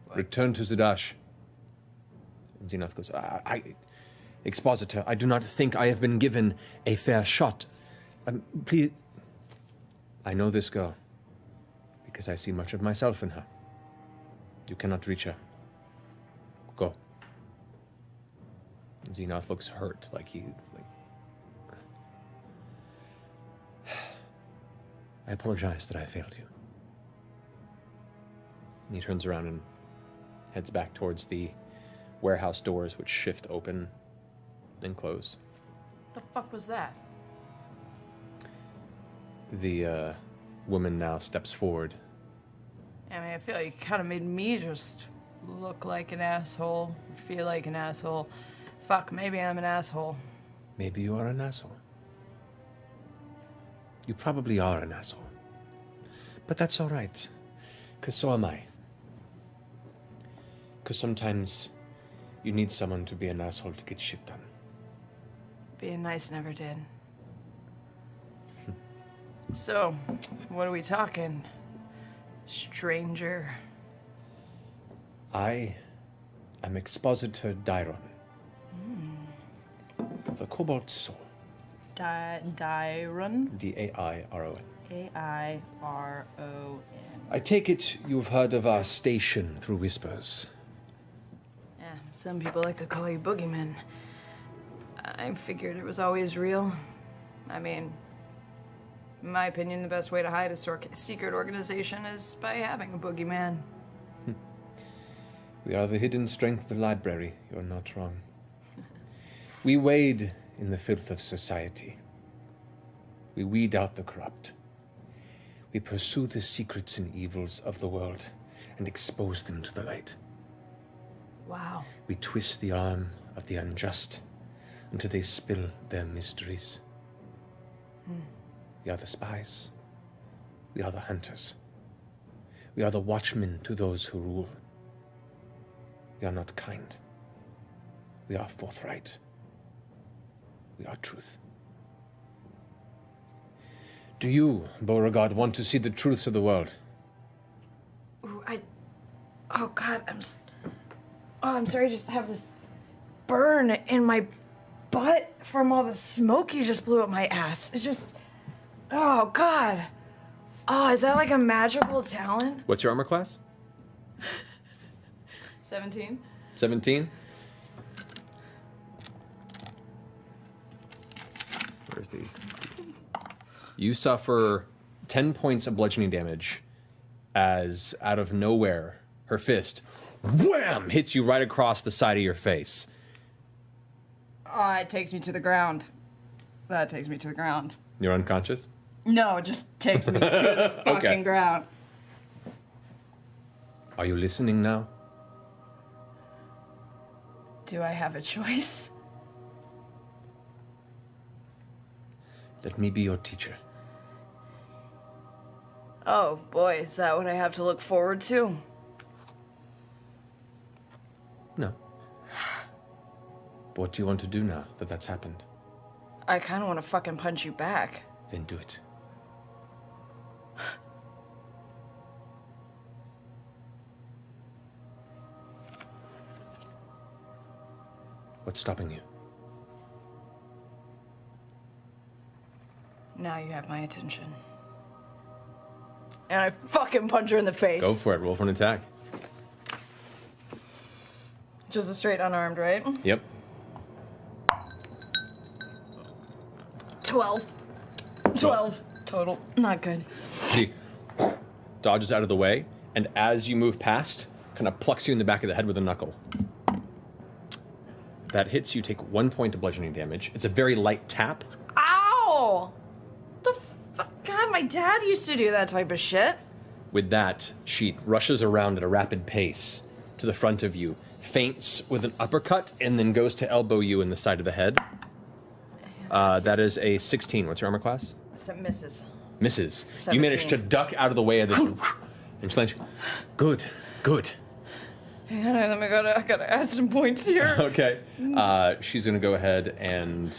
What? Return to Zadash. And Xenoth goes, Expositor, I do not think I have been given a fair shot. Please... I know this girl, because I see much of myself in her. You cannot reach her. Go. And Xenoth looks hurt, I apologize that I failed you. And he turns around and heads back towards the warehouse doors, which shift open and close. The fuck was that? The woman now steps forward. I mean, I feel like you kind of made me just look like an asshole, feel like an asshole. Fuck, maybe I'm an asshole. Maybe you are an asshole. You probably are an asshole. But that's all right, because so am I. Because sometimes you need someone to be an asshole to get shit done. Being nice never did. So, what are we talking, stranger? I am Expositor Dairon. Of the Cobalt Soul. Dairon? D-A-I-R-O-N. A-I-R-O-N. I take it you've heard of our station through whispers. Yeah, some people like to call you boogeymen. I figured it was always real. I mean, In my opinion, the best way to hide a secret organization is by having a boogeyman. We are the hidden strength of the library. You're not wrong. We wade in the filth of society. We weed out the corrupt. We pursue the secrets and evils of the world and expose them to the light. Wow. We twist the arm of the unjust until they spill their mysteries. We are the spies. We are the hunters. We are the watchmen to those who rule. We are not kind. We are forthright. We are truth. Do you, Beauregard, want to see the truths of the world? Ooh, oh God, I'm sorry. I just have this burn in my butt from all the smoke you just blew up my ass. It's just, oh God. Oh, is that like a magical talent? What's your armor class? 17. 17? Where's the... You suffer 10 points of bludgeoning damage as, out of nowhere, her fist, wham, hits you right across the side of your face. Oh, it takes me to the ground. That takes me to the ground. You're unconscious? No, it just takes me to the fucking Okay. ground. Are you listening now? Do I have a choice? Let me be your teacher. Oh boy, is that what I have to look forward to? No. But what do you want to do now that that's happened? I kind of want to fucking punch you back. Then do it. What's stopping you? Now you have my attention. And I fucking punch her in the face. Go for it. Roll for an attack. Just a straight unarmed, right? Yep. 12. 12 total. Not good. She dodges out of the way, and as you move past, kind of plucks you in the back of the head with a knuckle. That hits you, take 1 point of bludgeoning damage. It's a very light tap. Ow! The fuck? God, my dad used to do that type of shit. With that, she rushes around at a rapid pace to the front of you, feints with an uppercut, and then goes to elbow you in the side of the head. That is a 16. What's your armor class? Misses. Misses. 17. You manage to duck out of the way of this. And she lands. Good. Good. Hang on, I gotta add some points here. Okay. She's gonna go ahead and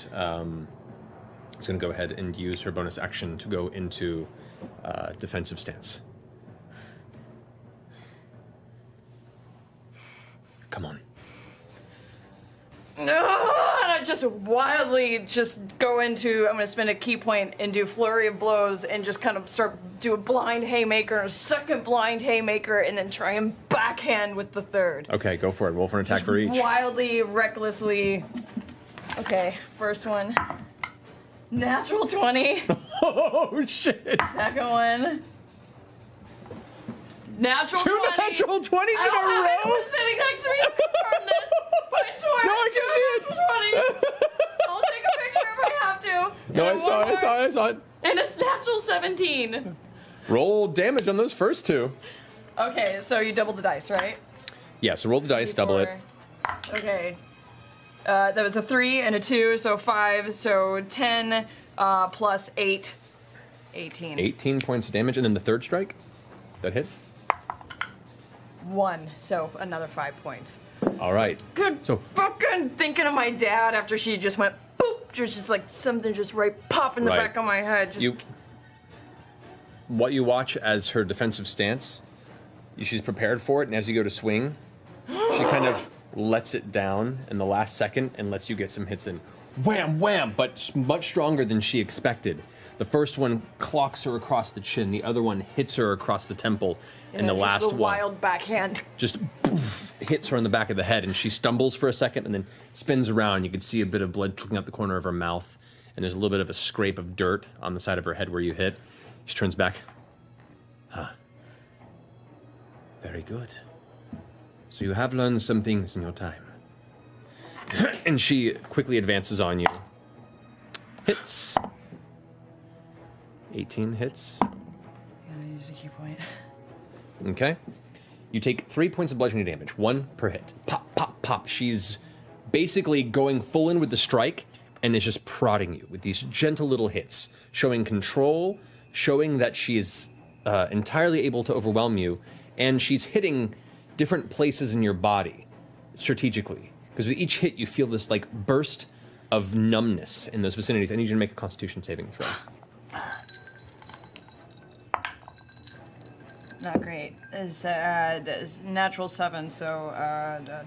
use her bonus action to go into defensive stance. Come on. No, and I just wildly just go into, I'm gonna spend a key point and do flurry of blows and just kind of do a blind haymaker, a second blind haymaker, and then try and backhand with the third. Okay, go for it. Roll for an attack for each. Wildly, recklessly. Okay, first one. Natural 20. Oh, shit. Second one. Natural 20. Two natural 20s in a I row? was sitting next to me to confirm this. But I swear No, I can see it. I'll take a picture if I have to. No, And I then saw it. And a natural 17. Roll damage on those first two. Okay, so you double the dice, right? Yeah, so roll the dice, double it. Okay. That was a 3 and a 2, so 5, so 10 plus 8. 18. 18 points of damage, and then the third strike? That hit? 1, so another 5 points. All right. Good So fucking thinking of my dad after she just went boop, just like something just right pop in the Right. back of my head. Just what you watch as her defensive stance, she's prepared for it, and as you go to swing, she kind of lets it down in the last second and lets you get some hits in. Wham, wham, but much stronger than she expected. The first one clocks her across the chin, the other one hits her across the temple, and the just last the one wild backhand. just poof, hits her in the back of the head, and she stumbles for a second and then spins around. You can see a bit of blood trickling out the corner of her mouth, and there's a little bit of a scrape of dirt on the side of her head where you hit. She turns back. Very good. So you have learned some things in your time. And she quickly advances on you. Hits. 18 hits. Yeah, I use a key point. Okay. You take 3 points of bludgeoning damage, 1 per hit. Pop, pop, pop. She's basically going full in with the strike and is just prodding you with these gentle little hits, showing control, showing that she is entirely able to overwhelm you, and she's hitting different places in your body strategically. Because with each hit, you feel this like burst of numbness in those vicinities. I need you to make a Constitution saving throw. Not great. It's natural 7, so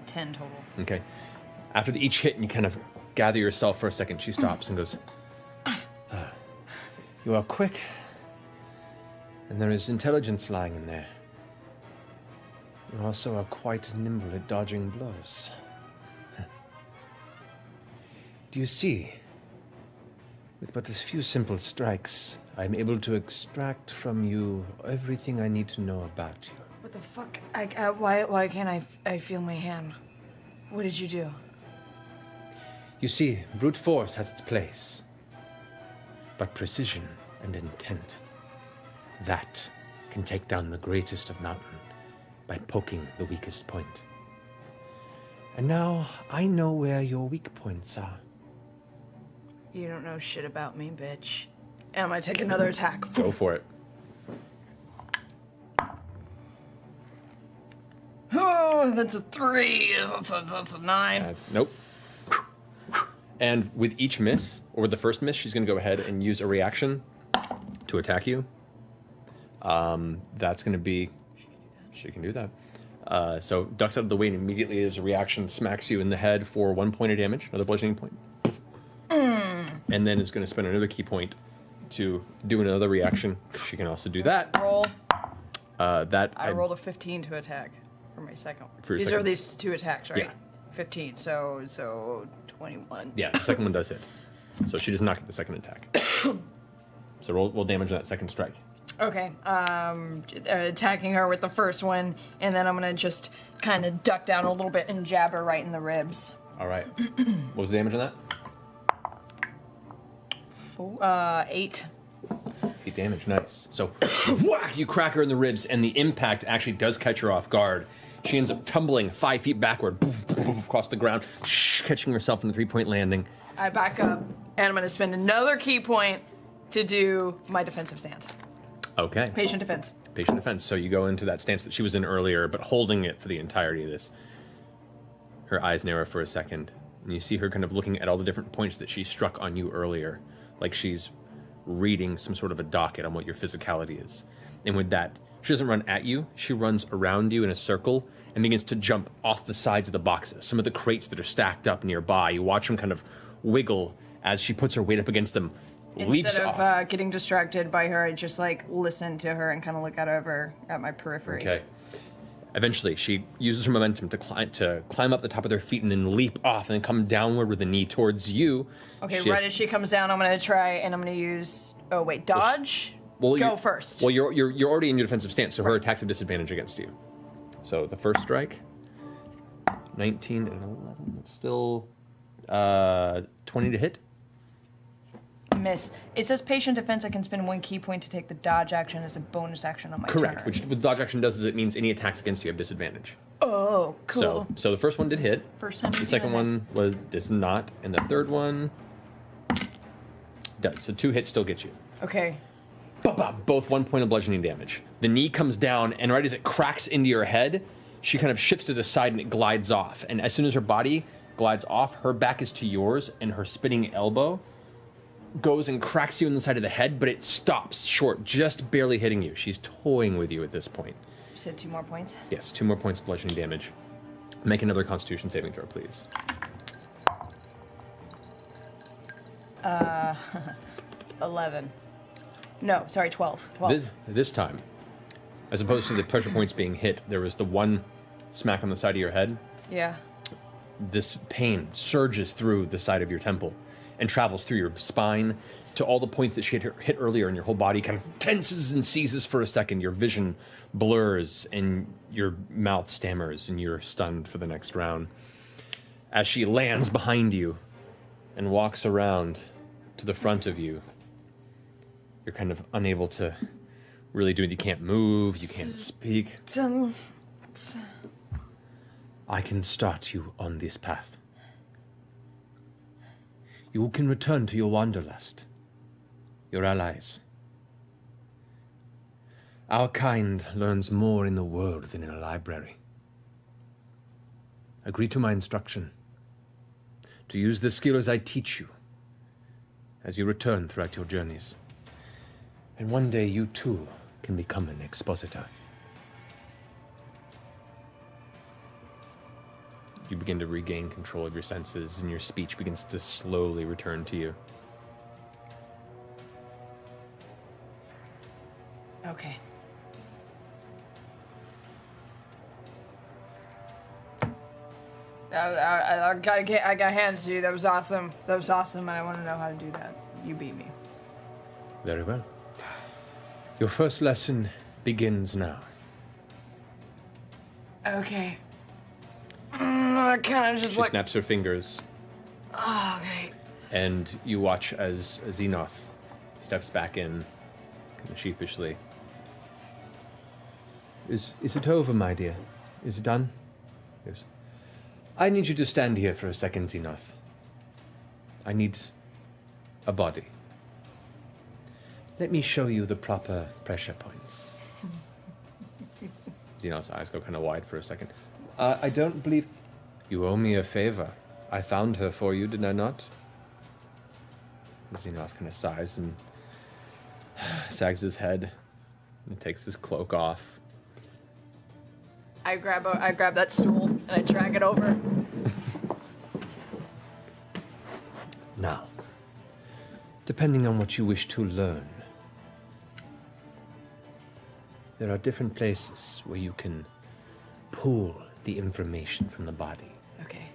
10 total. Okay. After each hit, and you kind of gather yourself for a second, she stops and goes, "You are quick, and there is intelligence lying in there. You also are quite nimble at dodging blows. Do you see? With but a few simple strikes, I'm able to extract from you everything I need to know about you." What the fuck? Why can't I feel my hand? What did you do? You see, brute force has its place, but precision and intent, that can take down the greatest of mountain by poking the weakest point. And now I know where your weak points are. You don't know shit about me, bitch. And I'm gonna take another attack. Go for it. Oh, that's a 3. That's a 9. Nope. And with each miss, or with the first miss, she's going to go ahead and use a reaction to attack you. That's going to be... She can do that. So ducks out of the way and immediately as a reaction smacks you in the head for 1 point of damage, another bludgeoning point. And then is going to spend another key point to do another reaction. She can also do that. Roll. I rolled a 15 to attack for my second. For your These second. are these 2 attacks, right? Yeah. 15. So 21. Yeah, the second one does hit. So she does not get the second attack. So roll damage on that second strike. Okay. Attacking her with the first one, and then I'm gonna just kind of duck down a little bit and jab her right in the ribs. All right. What was the damage on that? 8. 8 damage, nice. So, whack, you crack her in the ribs, and the impact actually does catch her off guard. She ends up tumbling 5 feet backward, across the ground, catching herself in the 3-point landing. I back up, and I'm gonna spend another key point to do my defensive stance. Okay. Patient defense. Patient defense. So you go into that stance that she was in earlier, but holding it for the entirety of this. Her eyes narrow for a second, and you see her kind of looking at all the different points that she struck on you earlier, like she's reading some sort of a docket on what your physicality is. And with that, she doesn't run at you, she runs around you in a circle and begins to jump off the sides of the boxes. Some of the crates that are stacked up nearby, you watch them kind of wiggle as she puts her weight up against them, leaps Instead off. of getting distracted by her, I just like listen to her and kind of look at my periphery. Okay. Eventually, she uses her momentum to climb up the top of their feet and then leap off and then come downward with the knee towards you. Okay, She right has- as she comes down, I'm gonna try and I'm gonna use. Oh wait, dodge. Well, Go you- first. Well, you're already in your defensive stance, so her attacks have disadvantage against you. So the first strike, 19 and 11. It's still 20 to hit. Miss. It says patient defense. I can spend 1 key point to take the dodge action as a bonus action on my Correct. turn. Which what the dodge action does is it means any attacks against you have disadvantage. Oh, cool. So the first one did hit. First time The you've second done one does not, and the third one does. So 2 hits still get you. Okay. Ba-bam, both 1 point of bludgeoning damage. The knee comes down, and right as it cracks into your head, she kind of shifts to the side and it glides off. And as soon as her body glides off, her back is to yours, and her spinning elbow goes and cracks you in the side of the head, but it stops short, just barely hitting you. She's toying with you at this point. You said 2 more points. Yes, 2 more points of bludgeoning damage. Make another Constitution saving throw, please. 11. No, sorry, 12. 12. This time, as opposed to the pressure points being hit, there was the one smack on the side of your head. Yeah. This pain surges through the side of your temple, and travels through your spine to all the points that she had hit earlier, and your whole body kind of tenses and seizes for a second. Your vision blurs, and your mouth stammers, and you're stunned for the next round. As she lands behind you and walks around to the front of you, you're kind of unable to really do it. You can't move, you can't speak. I can start you on this path. You can return to your wanderlust, your allies. Our kind learns more in the world than in a library. Agree to my instruction, to use the skills I teach you as you return throughout your journeys. And one day you too can become an expositor. You begin to regain control of your senses, and your speech begins to slowly return to you. Okay. I got hands to you. That was awesome. That was awesome, and I want to know how to do that. You beat me. Very well. Your first lesson begins now. Okay. I kind of just She like... snaps her fingers, Oh, okay. and you watch as Xenoth steps back in, kind of sheepishly. Is it over, my dear? Is it done? Yes. I need you to stand here for a second, Xenoth. I need a body. Let me show you the proper pressure points. Xenoth's eyes go kind of wide for a second. I don't believe... You owe me a favor. I found her for you, did I not? Xenoth kind of sighs and sags his head and takes his cloak off. I grab that stool and I drag it over. Now, depending on what you wish to learn, there are different places where you can pull the information from the body. Okay.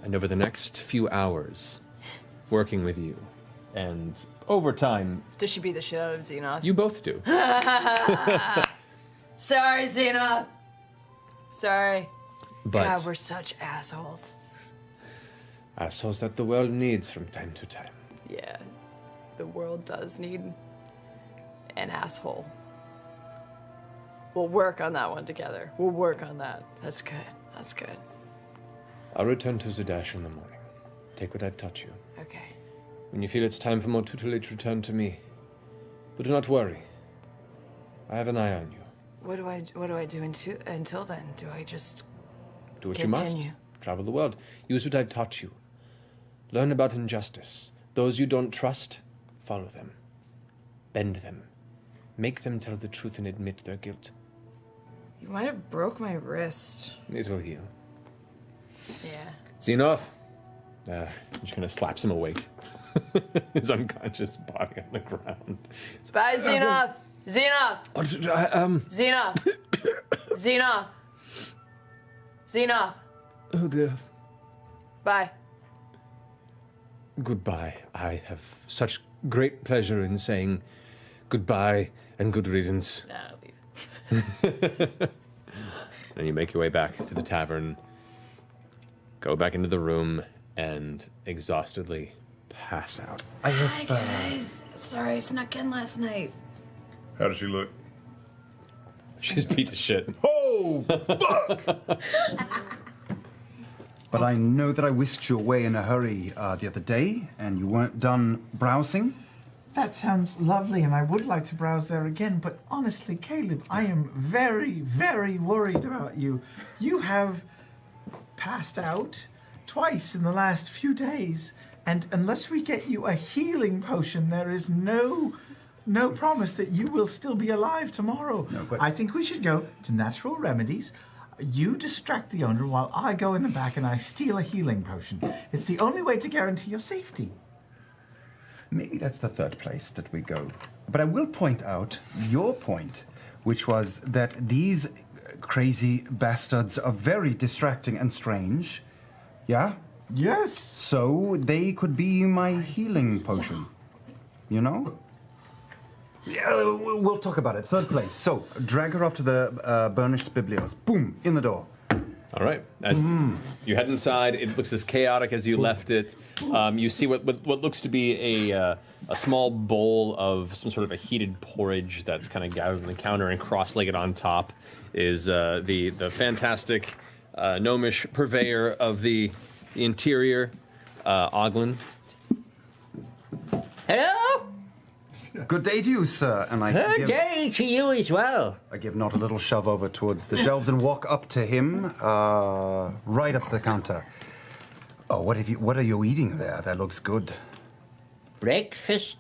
And over the next few hours, working with you, and over time... Does she beat the shit out of Xenoth? You both do. Sorry, Xenoth. Sorry. But God, we're such assholes. assholes that the world needs from time to time. Yeah. The world does need an asshole. We'll work on that one together. We'll work on that. That's good. That's good. I'll return to Zadash in the morning. Take what I've taught you. Okay. When you feel it's time for more tutelage, return to me. But do not worry. I have an eye on you. What do I do until then? Do I just Do what continue? you must. Travel the world. Use what I've taught you. Learn about injustice. Those you don't trust, follow them. Bend them. Make them tell the truth and admit their guilt. You might have broke my wrist. It'll heal. Yeah. Xenoth. She kind of slaps him awake. His unconscious body on the ground. Bye, Xenoth. Xenoth. Xenoth. Xenoth. Xenoth. Oh dear. Bye. Goodbye. I have such great pleasure in saying goodbye and good riddance. Nah, I'll leave. And you make your way back to the tavern, go back into the room, and exhaustedly pass out. Hi, guys. Sorry I snuck in last night. How does she look? She's beat the shit. Oh, fuck! But I know that I whisked you away in a hurry the other day, and you weren't done browsing. That sounds lovely, and I would like to browse there again, but honestly, Caleb, I am very, very worried about you. You have passed out twice in the last few days, and unless we get you a healing potion, there is no promise that you will still be alive tomorrow. No, but... I think we should go to Natural Remedies. You distract the owner while I go in the back and I steal a healing potion. It's the only way to guarantee your safety. Maybe that's the third place that we go. But I will point out your point, which was that these crazy bastards are very distracting and strange. Yeah? Yes. So they could be my healing potion. You know? Yeah, we'll talk about it. Third place. So, drag her off to the burnished biblios. Boom, in the door. All right. As you head inside, it looks as chaotic as you left it. You see what looks to be a small bowl of some sort of a heated porridge that's kind of gathered on the counter, and cross-legged on top is the fantastic gnomish purveyor of the interior, Oglin. Hello? Good day to you, sir. And Good day to you as well. I give Nott a little shove over towards the shelves and walk up to him, right up the counter. Oh, what are you eating there? That looks good. Breakfast.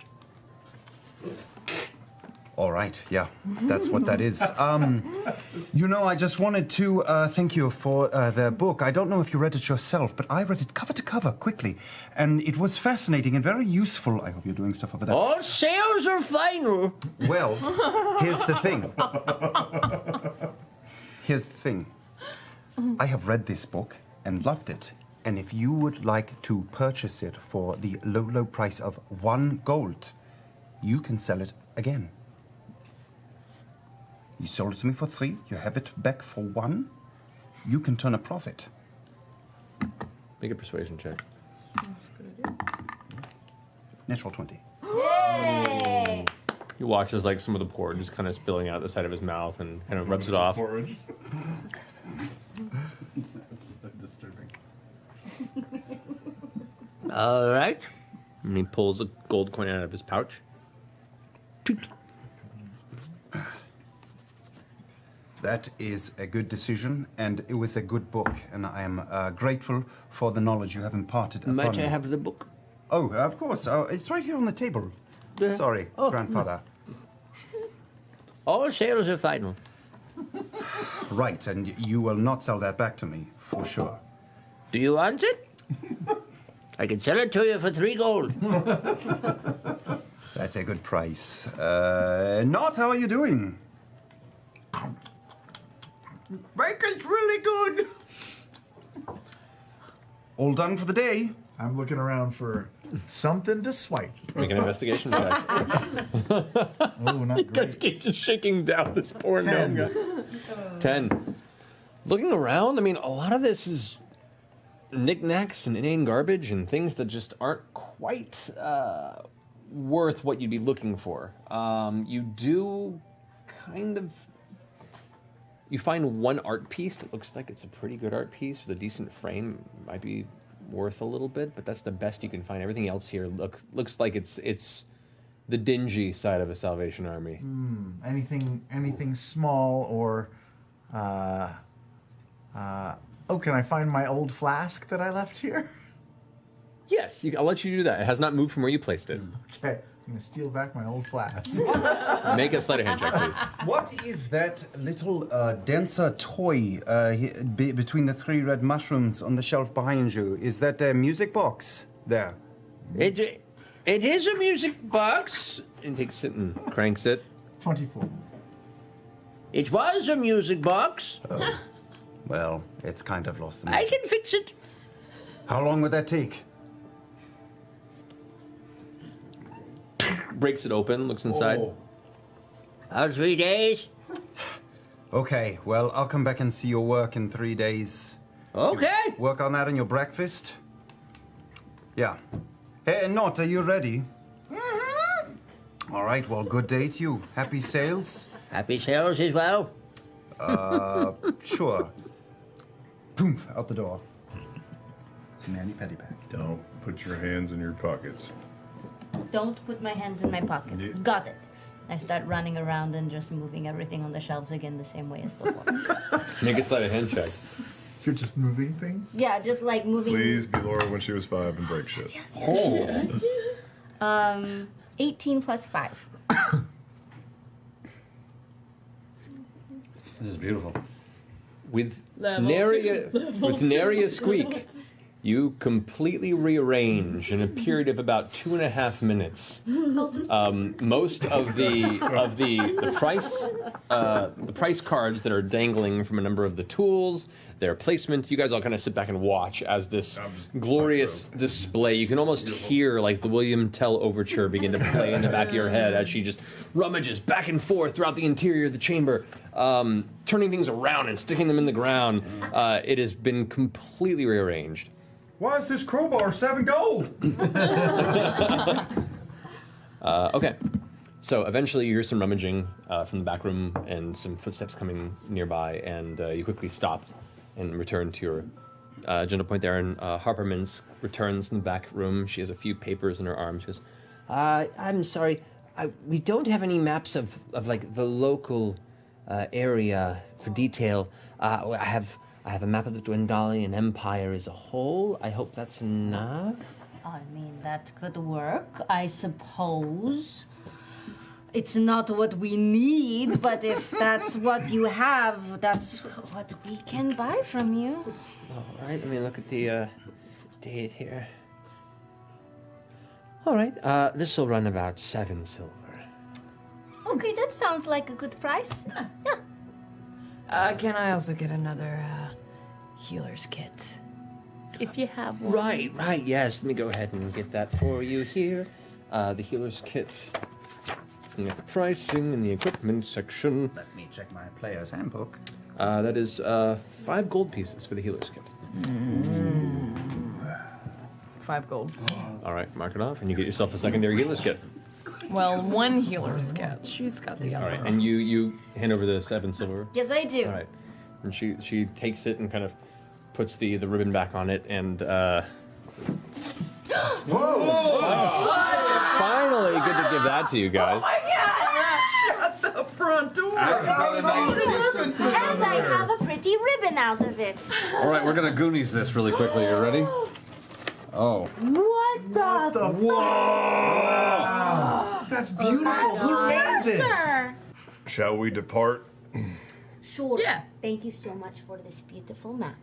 All right, yeah, that's what that is. You know, I just wanted to thank you for the book. I don't know if you read it yourself, but I read it cover to cover quickly, and it was fascinating and very useful. I hope you're doing stuff over there. All sales are final. Well, here's the thing. Here's the thing. I have read this book and loved it. And if you would like to purchase it for the low, low price of 1 gold, you can sell it again. You sold it to me for 3, you have it back for 1, you can turn a profit. Make a persuasion check. Natural 20. Yay! You watch as like some of the porridge is kind of spilling out the side of his mouth and kind of rubs it off. Porridge. That's so disturbing. All right. And he pulls a gold coin out of his pouch. That is a good decision, and it was a good book, and I am grateful for the knowledge you have imparted upon Might me. I have the book? Oh, of course. It's right here on the table. Sorry, grandfather. All sales are final. Right, and you will not sell that back to me, for sure. Do you want it? I can sell it to you for 3 gold. That's a good price. Not, how are you doing? Bacon's really good. All done for the day? I'm looking around for something to swipe. Make an investigation check. Oh, not great. He's just shaking down this poor 10. gnome guy. 10. Looking around, I mean, a lot of this is knickknacks and inane garbage and things that just aren't quite worth what you'd be looking for. You do kind of... You find one art piece that looks like it's a pretty good art piece with a decent frame. Might be worth a little bit, but that's the best you can find. Everything else here looks like it's the dingy side of a Salvation Army. Anything small or oh, can I find my old flask that I left here? Yes, I'll let you do that. It has not moved from where you placed it. Okay, I'm gonna steal back my old flask. Make a sleight of hand check, please. What is that little dancer toy between the 3 red mushrooms on the shelf behind you? Is that a music box there? It is a music box. And takes it and cranks it. 24. It was a music box. Oh. Well, it's kind of lost the I music. can fix it. How long would that take? Breaks it open, looks inside. About 3 days. Okay, well, I'll come back and see your work in 3 days. Okay. Work on that in your breakfast? Yeah. Hey, Nott, are you ready? Mm-hmm. All right, well, good day to you. Happy sales? Happy sales as well. Sure. Boom, out the door. Nanny petty pack. Don't put your hands in your pockets. Don't put my hands in my pockets. Yeah. Got it. I start running around and just moving everything on the shelves again the same way as before. Make a sleight of hand check. You're just moving things? Yeah, just like moving. Please be Laura when she was 5 and break shit. Yes. 18 plus 5. This is beautiful. With nary a squeak, You completely rearrange in a period of about 2.5 minutes. Most of the price cards that are dangling from a number of the tools, their placement. You guys all kind of sit back and watch as this glorious display. You can almost hear like the William Tell overture begin to play in the back of your head as she just rummages back and forth throughout the interior of the chamber, turning things around and sticking them in the ground. It has been completely rearranged. Why is this crowbar 7 gold? Okay. So eventually you hear some rummaging from the back room and some footsteps coming nearby, and you quickly stop and return to your agenda point there. And Harperman's returns in the back room. She has a few papers in her arms. She goes, I'm sorry, we don't have any maps of like the local area for detail. I have a map of the Dwendalian Empire as a whole. I hope that's enough. I mean, that could work, I suppose. It's not what we need, but if that's what you have, that's what we can buy from you. All right, let me look at the date here. All right, this will run about 7 silver. Okay, that sounds like a good price. Yeah. Can I also get another healer's kit? If you have one. Right, yes. Let me go ahead and get that for you here. The healer's kit. Looking at the pricing in the equipment section. Let me check my player's handbook. That is 5 gold pieces for the healer's kit. 5 gold. All right, mark it off, and you get yourself a secondary healer's kit. Well, 1 healer's kit. She's got the other. All right, and you hand over the 7 silver. Yes, I do. All right, and she takes it and kind of puts the ribbon back on it, and finally, good to give that to you guys. Shut the front door. And I have a pretty ribbon out of it. All right, we're gonna Goonies this really quickly. You ready? Oh. What the? Whoa! That's beautiful. Who made this? Sir. Shall we depart? Sure. Yeah. Thank you so much for this beautiful map.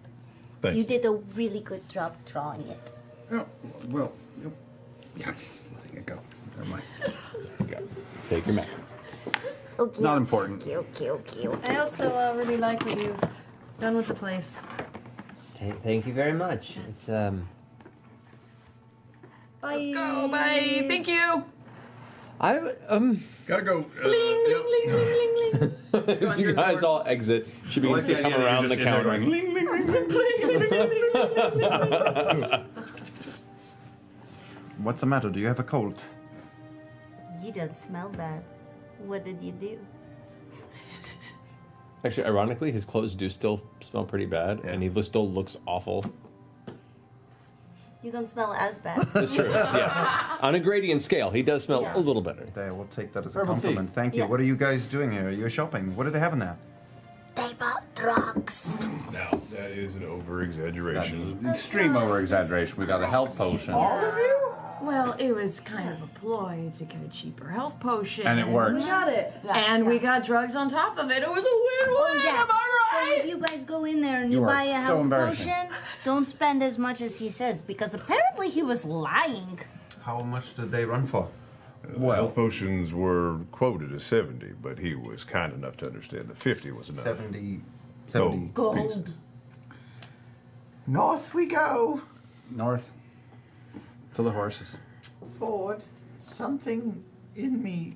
Thank You you. did a really good job drawing it. Oh, well, yeah, letting it go. Never mind. Take your map. Okay. Not important. Okay. I also really like what you've done with the place. Thank you very much. It's Bye. Let's go. Bye. Thank you. Gotta go. As you guys all exit, she begins to come around the counter. What's the matter? Do you have a cold? You don't smell bad. What did you do? Actually, ironically, his clothes do still smell pretty bad, and he still looks awful. You don't smell as bad. It's true, yeah. On a gradient scale, he does smell a little better. There, we'll take that as a Herbal tea. compliment. Thank you. Yeah. What are you guys doing here? You're shopping. What do they have in there? They bought drugs. Now, that is an over-exaggeration. Extreme over-exaggeration. We got a health potion. Well, it was kind of a ploy to get a cheaper health potion. And it worked. We got it. And we got drugs on top of it. It was a win-win. Am I So right? if you guys go in there and You you are buy a so health embarrassing. potion, don't spend as much as he says, because apparently he was lying. How much did they run for? Health potions were quoted as 70, but he was kind enough to understand that 50 was enough. 70 Gold. pieces. North we go. North. To the horses. Ford, something in me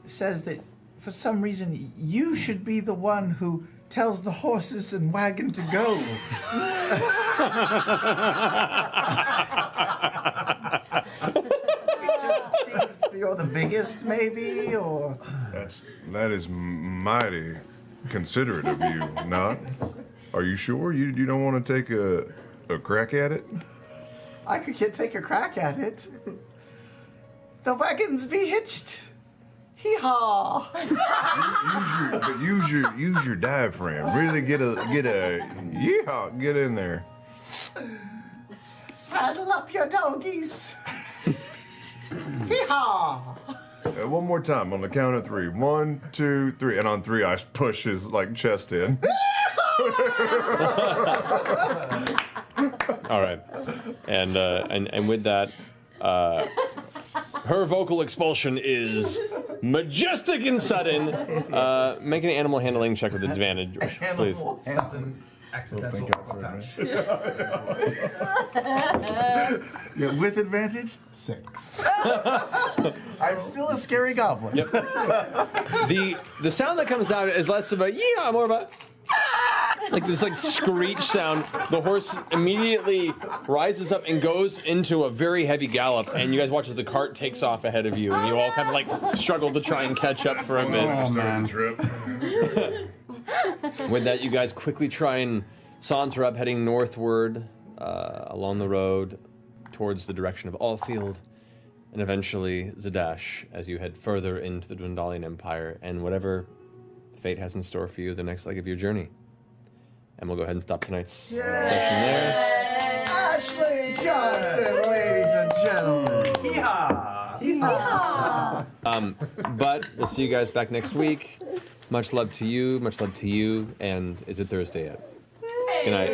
says that for some reason you should be the one who tells the horses and wagon to go. It just seems you're the biggest, maybe, or That is mighty considerate of you, not? Are you sure? You don't want to take a crack at it? I could take a crack at it. The wagons be hitched. Hee-haw! Use your diaphragm. Really get a yeehaw. Get in there. Saddle up your doggies. Hee-haw! One more time on the count of 3. 1, 2, 3, and on 3 I push his chest in. All right, and with that, her vocal expulsion is majestic and sudden. Make an animal handling check with advantage, please. Sudden accidental touch. Yeah, with advantage, 6. I'm still a scary goblin. Yep. The sound that comes out is less of a yeah, more of a like this like screech sound. The horse immediately rises up and goes into a very heavy gallop, and you guys watch as the cart takes off ahead of you, and you all kind of like struggle to try and catch up for a bit. Oh, man. Trip. With that, you guys quickly try and saunter up, heading northward along the road towards the direction of Allfield, and eventually Zadash as you head further into the Dwendalian Empire and whatever fate has in store for you the next leg of your journey. And we'll go ahead and stop tonight's session there. Ashley Johnson, ladies and gentlemen. But we'll see you guys back next week. Much love to you, much love to you, and is it Thursday yet? Good night.